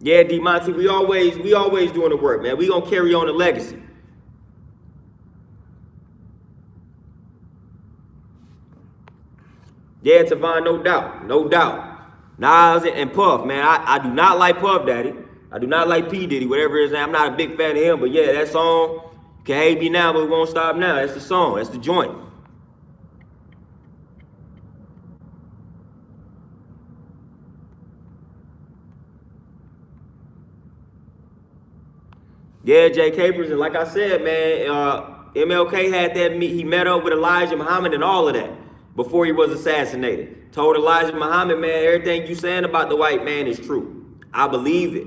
Yeah, D-Monty, we always doing the work, man. We gonna carry on the legacy. Yeah, Tavon, no doubt, no doubt. Nas and Puff, man, I do not like Puff Daddy. I do not like P. Diddy, whatever it is. I'm not a big fan of him, but yeah, that song, Can Hate Me Now, but it won't stop now. That's the song, that's the joint. Yeah, Jay Capers, and like I said, man, MLK had that meet. He met up with Elijah Muhammad and all of that before he was assassinated. Told Elijah Muhammad, man, everything you saying about the white man is true. I believe it.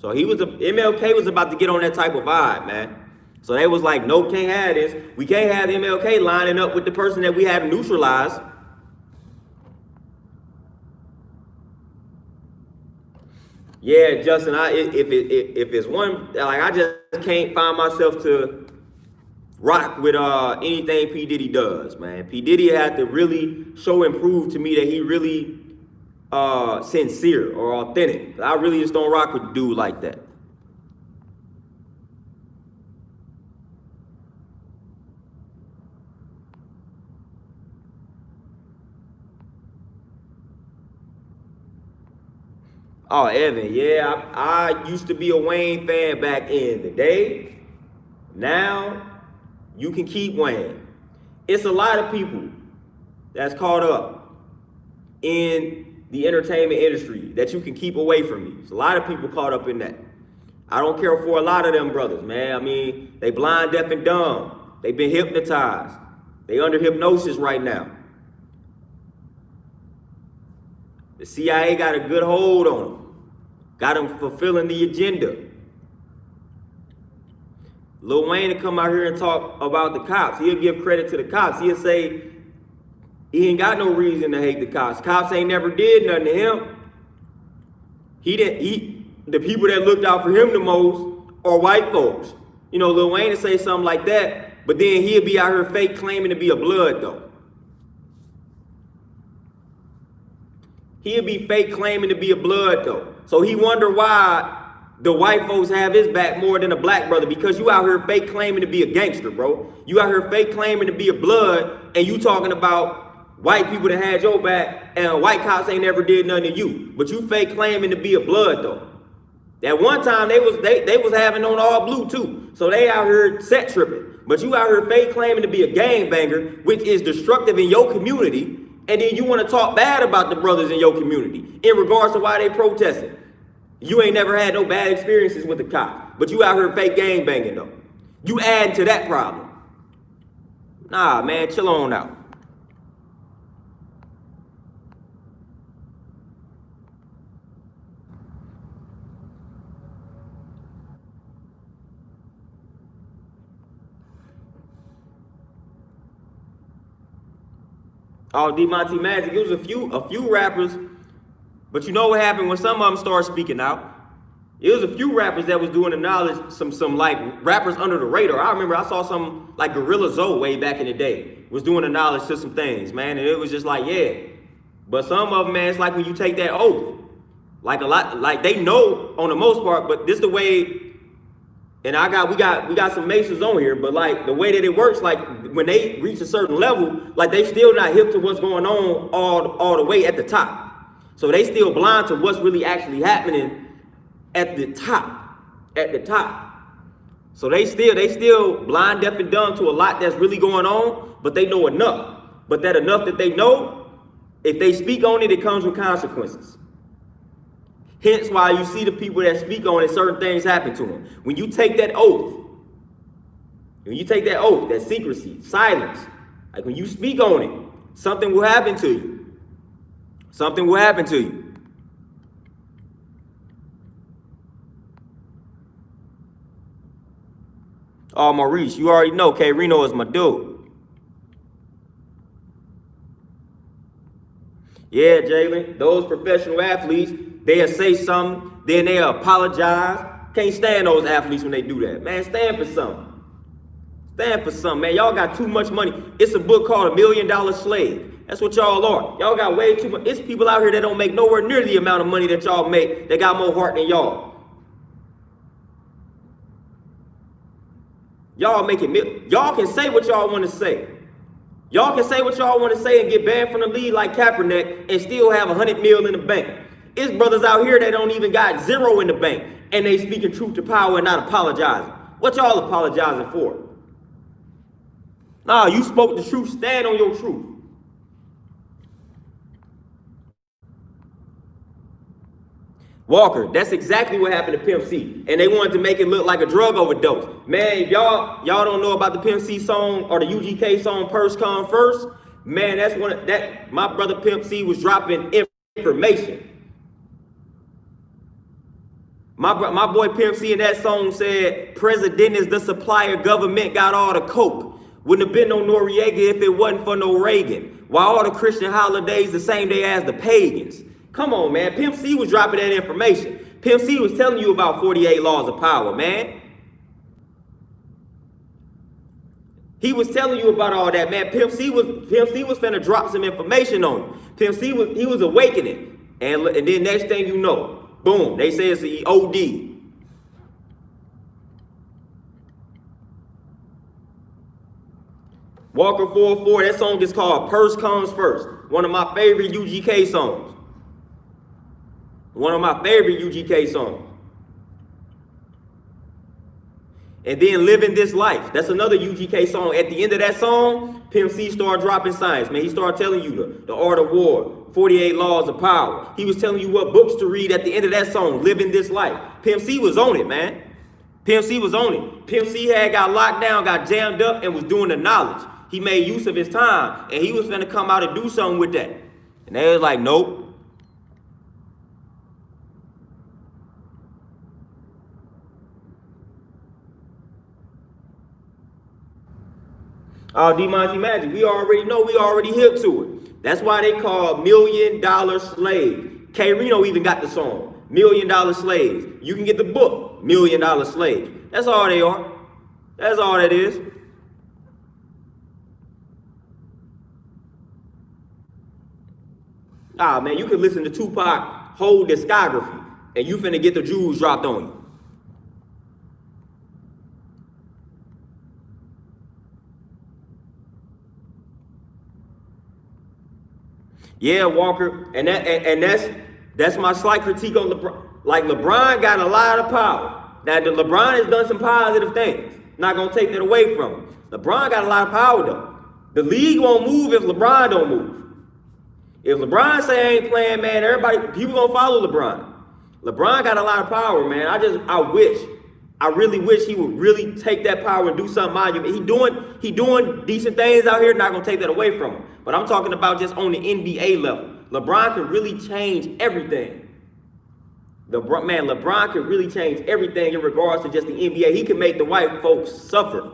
So MLK was about to get on that type of vibe, man. So they was like, no, can't have this. We can't have MLK lining up with the person that we had to neutralize. Yeah, Justin, if it's one, like, I just can't find myself to rock with anything P. Diddy does, man. P. Diddy had to really show and prove to me that he really sincere or authentic. I really just don't rock with a dude like that. Oh, Evan, yeah, I used to be a Wayne fan back in the day. Now, you can keep Wayne. It's a lot of people that's caught up in the entertainment industry that you can keep away from me. There's a lot of people caught up in that. I don't care for a lot of them brothers, man. I mean, they blind, deaf, and dumb. They've been hypnotized. They under hypnosis right now. The CIA got a good hold on them. Got them fulfilling the agenda. Lil Wayne to come out here and talk about the cops. He'll give credit to the cops. He'll say he ain't got no reason to hate the cops. Cops ain't never did nothing to him. The people that looked out for him the most are white folks. You know, Lil Wayne to say something like that, but then he'll be out here fake claiming to be a blood though. He'll be fake claiming to be a blood though. So he wonder why the white folks have his back more than a black brother, because you out here fake claiming to be a gangster, bro. You out here fake claiming to be a blood, and you talking about white people that had your back, and white cops ain't never did nothing to you. But you fake claiming to be a blood though. At one time they was having on all blue too. So they out here set tripping. But you out here fake claiming to be a gangbanger, which is destructive in your community. And then you want to talk bad about the brothers in your community in regards to why they protesting. You ain't never had no bad experiences with the cops, but you out here fake gang banging though. You adding to that problem. Nah, man, chill on out. Oh, D Monty Magic, it was a few rappers, but you know what happened when some of them started speaking out? It was a few rappers that was doing the knowledge, some like rappers under the radar. I remember I saw some like Gorilla Zoe way back in the day was doing the knowledge to some things, man, and it was just like, yeah. But some of them, man, it's like when you take that oath, like a lot, like they know on the most part, but this the way. And we got some Masons on here, but like the way that it works, like when they reach a certain level, like they still not hip to what's going on all the way at the top. So they still blind to what's really actually happening at the top. So they still blind, deaf, and dumb to a lot that's really going on, but they know enough. But that enough that they know, if they speak on it, it comes with consequences. Hence why you see the people that speak on it, certain things happen to them. When you take that oath, that secrecy, silence, like when you speak on it, something will happen to you. Something will happen to you. Oh, Maurice, you already know K Reno is my dude. Yeah, Jalen, those professional athletes, they'll say something, then they'll apologize. Can't stand those athletes when they do that. Man, stand for something. Stand for something, man. Y'all got too much money. It's a book called $1 Million Slave. That's what y'all are. Y'all got way too much. It's people out here that don't make nowhere near the amount of money that y'all make that got more heart than y'all. Y'all can say what y'all want to say. Y'all can say what y'all want to say and get banned from the league like Kaepernick and still have 100 mil in the bank. It's brothers out here that don't even got zero in the bank and they speaking truth to power and not apologizing. What y'all apologizing for? Nah, you spoke the truth. Stand on your truth. Walker, that's exactly what happened to Pimp C. And they wanted to make it look like a drug overdose. Man, if y'all don't know about the Pimp C song or the UGK song Purse Come First, man, that's my brother Pimp C was dropping information. My boy Pimp C in that song said, "President is the supplier, government got all the coke. Wouldn't have been no Noriega if it wasn't for no Reagan. Why all the Christian holidays the same day as the pagans?" Come on, man. Pimp C was dropping that information. Pimp C was telling you about 48 laws of power, man. He was telling you about all that, man. Pimp C was finna drop some information on you. Pimp C was awakening. And then next thing you know, boom, they say it's the OD. Walker 404, that song is called Purse Comes First. One of my favorite UGK songs. One of my favorite UGK songs. And then Living This Life. That's another UGK song. At the end of that song, Pimp C started dropping science, man. He started telling you the art of war, 48 laws of power. He was telling you what books to read at the end of that song, Living This Life. Pimp C was on it, man. Pimp C was on it. Pimp C had got locked down, got jammed up, and was doing the knowledge. He made use of his time, and he was finna come out and do something with that. And they was like, nope. D-Monty Magic, we already know, we already hip to it. That's why they call $1 Million Slave. K Reno even got the song, $1 Million Slaves. You can get the book, $1 Million Slaves. That's all they are. That's all that is. Man, you can listen to Tupac whole discography, and you finna get the jewels dropped on you. Yeah, Walker, and that's my slight critique on LeBron. Like, LeBron got a lot of power. Now, LeBron has done some positive things. Not gonna take that away from him. LeBron got a lot of power though. The league won't move if LeBron don't move. If LeBron say I ain't playing, man, people gonna follow LeBron. LeBron got a lot of power, man. I really wish he would really take that power and do something monumental. He doing decent things out here, not gonna take that away from him. But I'm talking about just on the NBA level. LeBron can really change everything. LeBron can really change everything in regards to just the NBA. He can make the white folks suffer.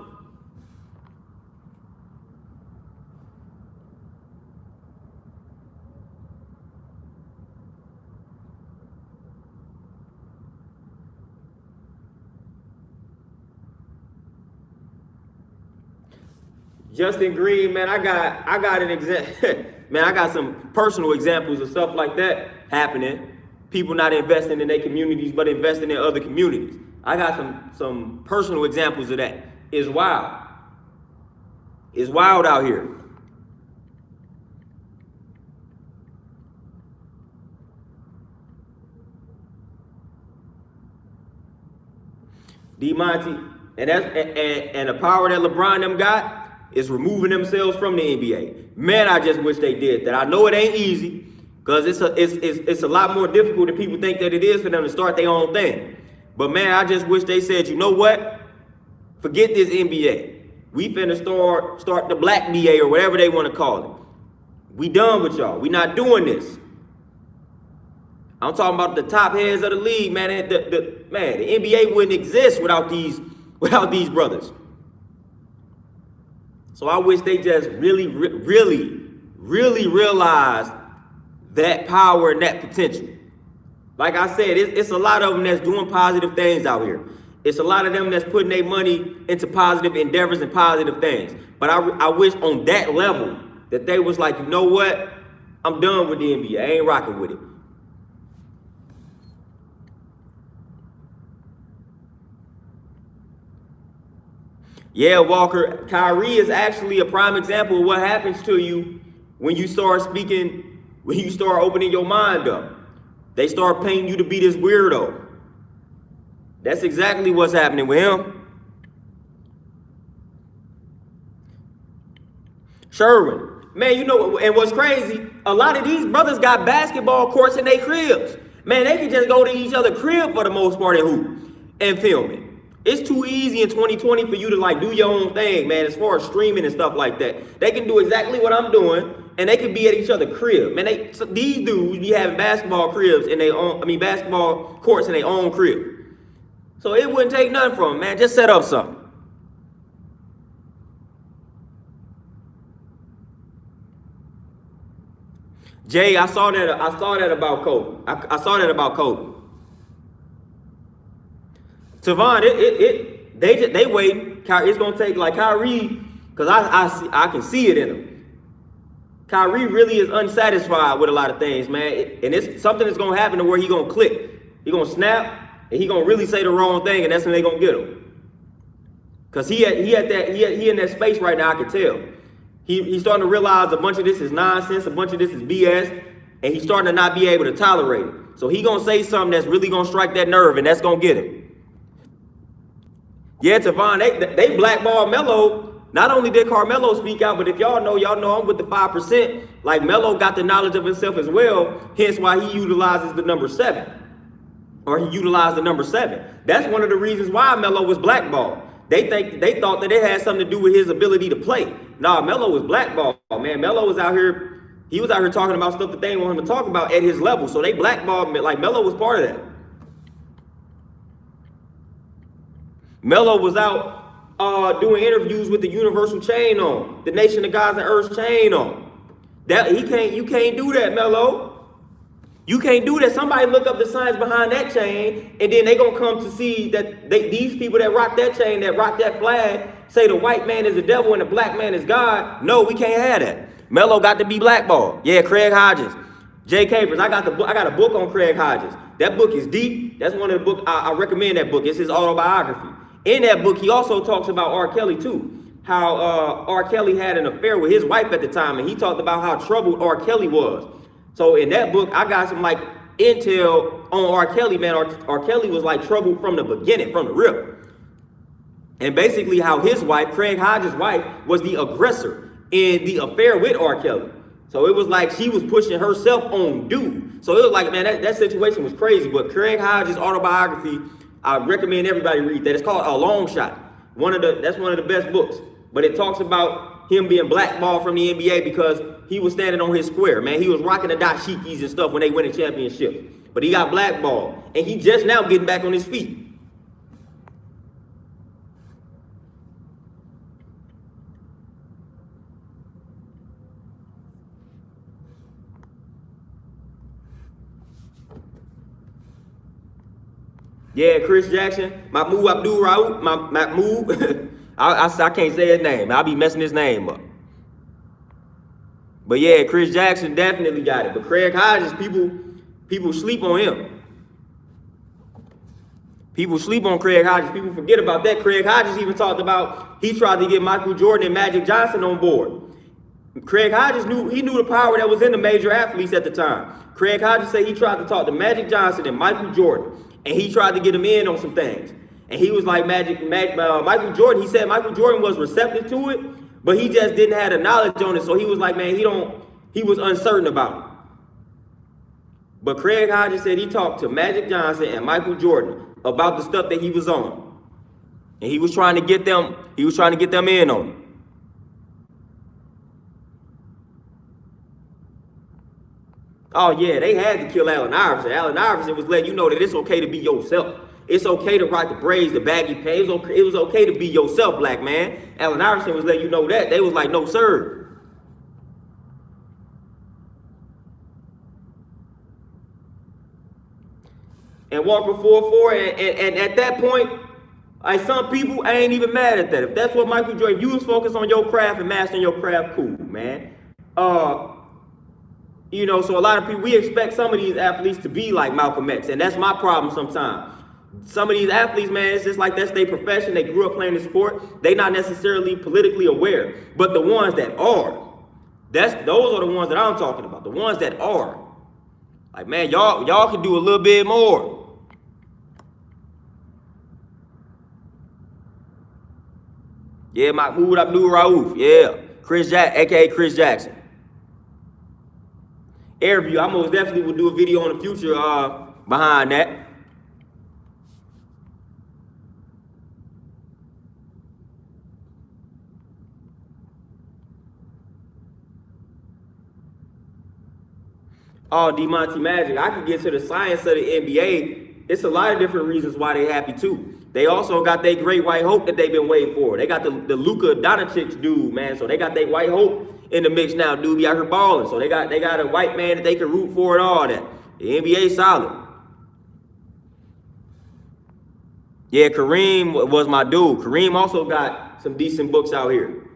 Justin Green, man, I got an example. Man, I got some personal examples of stuff like that happening. People not investing in their communities, but investing in other communities. I got some personal examples of that. It's wild. It's wild out here. D-Monty, and the power that LeBron them got is removing themselves from the NBA. Man, I just wish they did that. I know it ain't easy, because it's a lot more difficult than people think that it is for them to start their own thing. But man, I just wish they said, you know what? Forget this NBA. We finna start the black BA or whatever they want to call it. We done with y'all. We not doing this. I'm talking about the top heads of the league, man. The NBA wouldn't exist without these brothers. So I wish they just really realized that power and that potential. Like I said, it's a lot of them that's doing positive things out here. It's a lot of them that's putting their money into positive endeavors and positive things. But I wish on that level that they was like, you know what? I'm done with the NBA. I ain't rocking with it. Yeah, Walker, Kyrie is actually a prime example of what happens to you when you start speaking, when you start opening your mind up. They start painting you to be this weirdo. That's exactly what's happening with him. Sherwin, man, you know, and what's crazy, a lot of these brothers got basketball courts in their cribs. Man, they can just go to each other's crib for the most part and hoop and film it. It's too easy in 2020 for you to like do your own thing, man, as far as streaming and stuff like that. They can do exactly what I'm doing, and they can be at each other's crib. Man, these dudes be having basketball cribs in their own, basketball courts in their own crib. So it wouldn't take nothing from them, man. Just set up something. Jay, I saw that about Kobe. I saw that about Kobe. Tavon, they waiting. It's gonna take like Kyrie, because I can see it in him. Kyrie really is unsatisfied with a lot of things, man. And it's something that's gonna happen to where he gonna click. He gonna snap and he gonna really say the wrong thing, and that's when they gonna get him. Cause he in that space right now. I can tell. He's starting to realize a bunch of this is nonsense, a bunch of this is BS, and he's starting to not be able to tolerate it. So he gonna say something that's really gonna strike that nerve, and that's gonna get him. Yeah, Tavon, they blackballed Melo. Not only did Carmelo speak out, but if y'all know I'm with the 5%. Like Melo got the knowledge of himself as well, hence why he utilizes the number 7. Or he utilized the number 7. That's one of the reasons why Melo was blackballed. They thought that it had something to do with his ability to play. Nah, Melo was blackballed, man. Melo was out here, he was out here talking about stuff that they didn't want him to talk about at his level. So they blackballed him, like Melo was part of that. Melo was out doing interviews with the Universal chain on, the Nation of Gods and Earth chain on. You can't do that, Melo. You can't do that. Somebody look up the science behind that chain, and then they gonna come to see that these people that rock that chain, that rock that flag, say the white man is the devil and the black man is God. No, we can't have that. Melo got to be blackballed. Yeah, Craig Hodges, Jay Capers. I got a book on Craig Hodges. That book is deep. That's one of the books I recommend. That book. It's his autobiography. In that book, he also talks about R. Kelly too. How R. Kelly had an affair with his wife at the time, and he talked about how troubled R. Kelly was. So in that book, I got some like intel on R. Kelly, man. R. Kelly was like troubled from the beginning, from the rip. And basically how his wife, Craig Hodges' wife, was the aggressor in the affair with R. Kelly. So it was like she was pushing herself on dude. So it was like, man, that situation was crazy. But Craig Hodges' autobiography, I recommend everybody read that. It's called A Long Shot. That's one of the best books. But it talks about him being blackballed from the NBA because he was standing on his square, man. He was rocking the dashikis and stuff when they win a championship. But he got blackballed. And he just now getting back on his feet. Yeah, Chris Jackson, Mahmoud Abdul-Rauf, Mahmoud. I can't say his name. I'll be messing his name up. But yeah, Chris Jackson definitely got it. But Craig Hodges, people sleep on him. People sleep on Craig Hodges. People forget about that. Craig Hodges even talked about he tried to get Michael Jordan and Magic Johnson on board. Craig Hodges knew the power that was in the major athletes at the time. Craig Hodges said he tried to talk to Magic Johnson and Michael Jordan, and he tried to get them in on some things. And he was like Michael Jordan. He said Michael Jordan was receptive to it, but he just didn't have the knowledge on it. So he was like, man, he was uncertain about it. But Craig Hodges said he talked to Magic Johnson and Michael Jordan about the stuff that he was on. And he was trying to get them in on it. Oh yeah, they had to kill Allen Iverson. Allen Iverson was letting you know that it's okay to be yourself. It's okay to rock the braids, the baggy pants. It was okay to be yourself, black man. Allen Iverson was letting you know that. They was like, no, sir. And Walker 4-4, and at that point, like some people, I ain't even mad at that. If that's what Michael Jordan, if you was focused on your craft and mastering your craft, cool, man. You know, so a lot of people, we expect some of these athletes to be like Malcolm X, and that's my problem sometimes. Some of these athletes, man, it's just like that's their profession. They grew up playing the sport. They not necessarily politically aware, but the ones that are, those are the ones that I'm talking about. The ones that are, like, man, y'all can do a little bit more. Yeah, Mahmoud Abdul-Rauf. Yeah, aka Chris Jackson. Airview, I most definitely will do a video in the future behind that. Oh, D-Monty Magic, I could get to the science of the NBA. It's a lot of different reasons why they happy too. They also got their great white hope that they've been waiting for. They got the Luka Doncic dude, man. So they got their white hope in the mix now. Dude be out here balling. So they got a white man that they can root for and all that. The NBA solid. Yeah, Kareem was my dude. Kareem also got some decent books out here.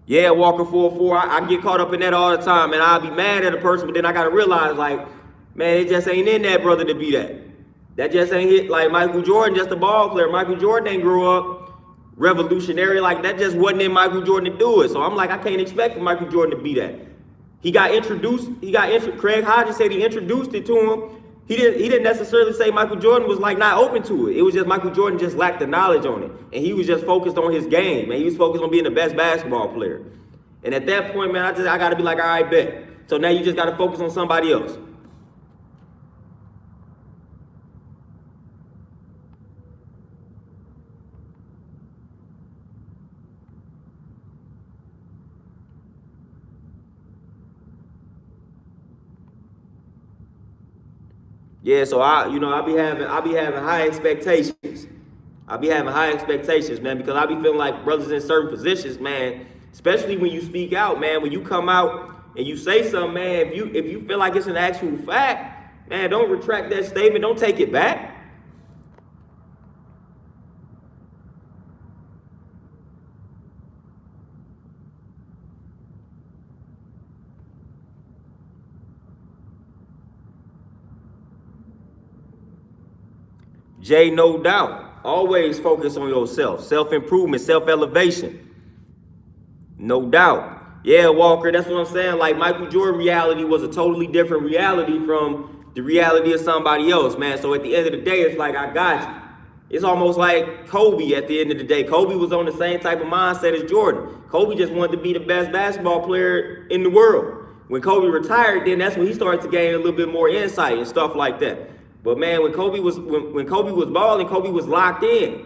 Yeah, Walker 4-4. I get caught up in that all the time, and I'll be mad at a person, but then I gotta realize, like, man, it just ain't in that brother to be that. That just ain't it. Like Michael Jordan, just a ball player. Michael Jordan ain't grow up revolutionary. Like that just wasn't in Michael Jordan to do it. So I'm like, I can't expect for Michael Jordan to be that. He got introduced. Craig Hodges said he introduced it to him. He didn't necessarily say Michael Jordan was like not open to it. It was just Michael Jordan just lacked the knowledge on it. And he was just focused on his game, man. He was focused on being the best basketball player. And at that point, man, I gotta be like, all right, bet. So now you just gotta focus on somebody else. Yeah, so I be having high expectations. I be having high expectations, man, because I be feeling like brothers in certain positions, man, especially when you speak out, man, when you come out and you say something, man, if you feel like it's an actual fact, man, don't retract that statement, don't take it back. Jay, no doubt. Always focus on yourself. Self-improvement, self-elevation. No doubt. Yeah, Walker, that's what I'm saying. Like Michael Jordan reality was a totally different reality from the reality of somebody else, man. So at the end of the day, it's like, I got you. It's almost like Kobe at the end of the day. Kobe was on the same type of mindset as Jordan. Kobe just wanted to be the best basketball player in the world. When Kobe retired, then that's when he started to gain a little bit more insight and stuff like that. But man, when Kobe was balling, Kobe was locked in.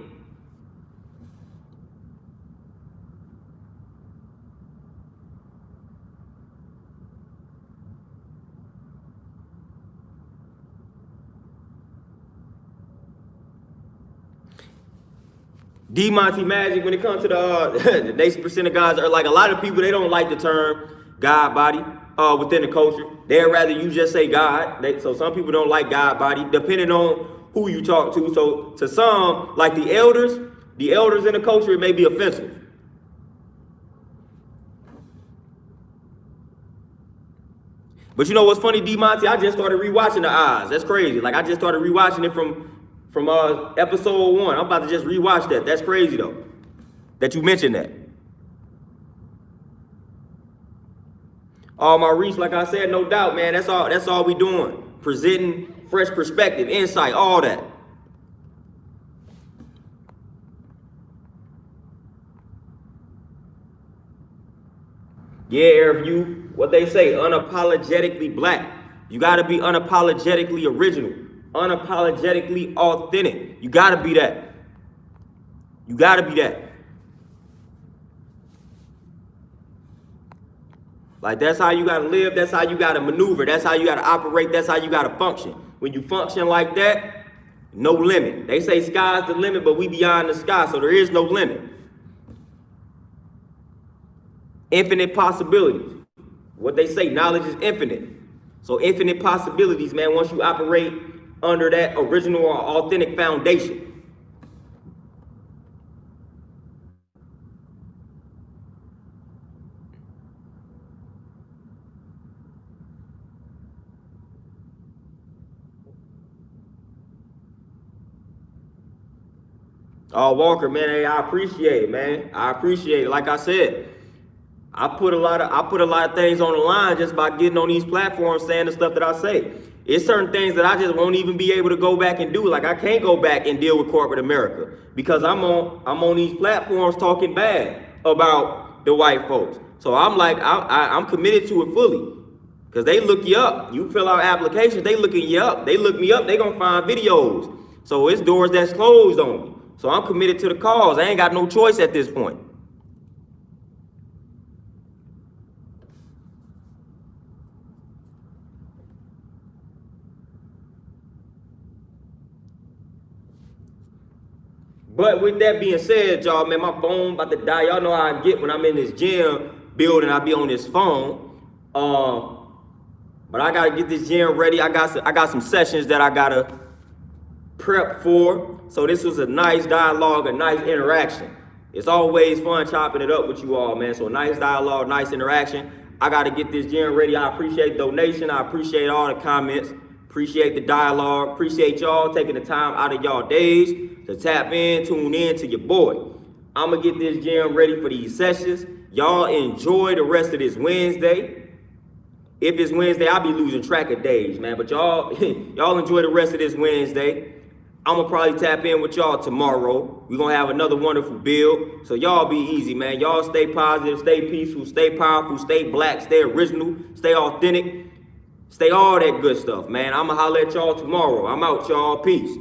D-Monty Magic, when it comes to the next percent of guys, are like a lot of people, they don't like the term God body within the culture. They'd rather you just say God. So some people don't like God body, depending on who you talk to. So to some, like the elders in the culture, it may be offensive. But you know what's funny, D-Monty? I just started rewatching The Oz. That's crazy. Like I just started rewatching it from episode 1. I'm about to just rewatch that. That's crazy though, that you mentioned that. Maurice, like I said, no doubt, man. That's all we doing. Presenting fresh perspective, insight, all that. Yeah, Air View, what they say, unapologetically black. You gotta be unapologetically original, unapologetically authentic. You gotta be that. You gotta be that. Like that's how you gotta live, that's how you gotta maneuver, that's how you gotta operate, that's how you gotta function. When you function like that, no limit. They say sky's the limit, but we beyond the sky, so there is no limit. Infinite possibilities. What they say, knowledge is infinite. So infinite possibilities, man, once you operate under that original or authentic foundation. Oh, Walker, man, hey, I appreciate it, man. I appreciate it. Like I said, I put a lot of things on the line just by getting on these platforms saying the stuff that I say. It's certain things that I just won't even be able to go back and do. Like I can't go back and deal with corporate America because I'm on these platforms talking bad about the white folks. So I'm like, I'm committed to it fully. Because they look you up. You fill out applications, they looking you up. They look me up, they gonna find videos. So it's doors that's closed on me. So I'm committed to the cause. I ain't got no choice at this point. But with that being said, y'all, man, my phone about to die. Y'all know how I get when I'm in this gym building. I be on this phone. But I gotta get this gym ready. I got some sessions that I gotta prep for. So this was a nice dialogue, a nice interaction. It's always fun chopping it up with you all, man. So nice dialogue, nice interaction. I gotta get this gym ready. I appreciate donation. I appreciate all the comments. Appreciate the dialogue. Appreciate y'all taking the time out of y'all days to tap in, tune in to your boy. I'm gonna get this gym ready for these sessions. Y'all enjoy the rest of this Wednesday. If it's Wednesday, I'll be losing track of days, man. But y'all, y'all enjoy the rest of this Wednesday. I'm gonna probably tap in with y'all tomorrow. We're gonna have another wonderful build. So y'all be easy, man. Y'all stay positive, stay peaceful, stay powerful, stay black, stay original, stay authentic, stay all that good stuff, man. I'm gonna holler at y'all tomorrow. I'm out, y'all. Peace.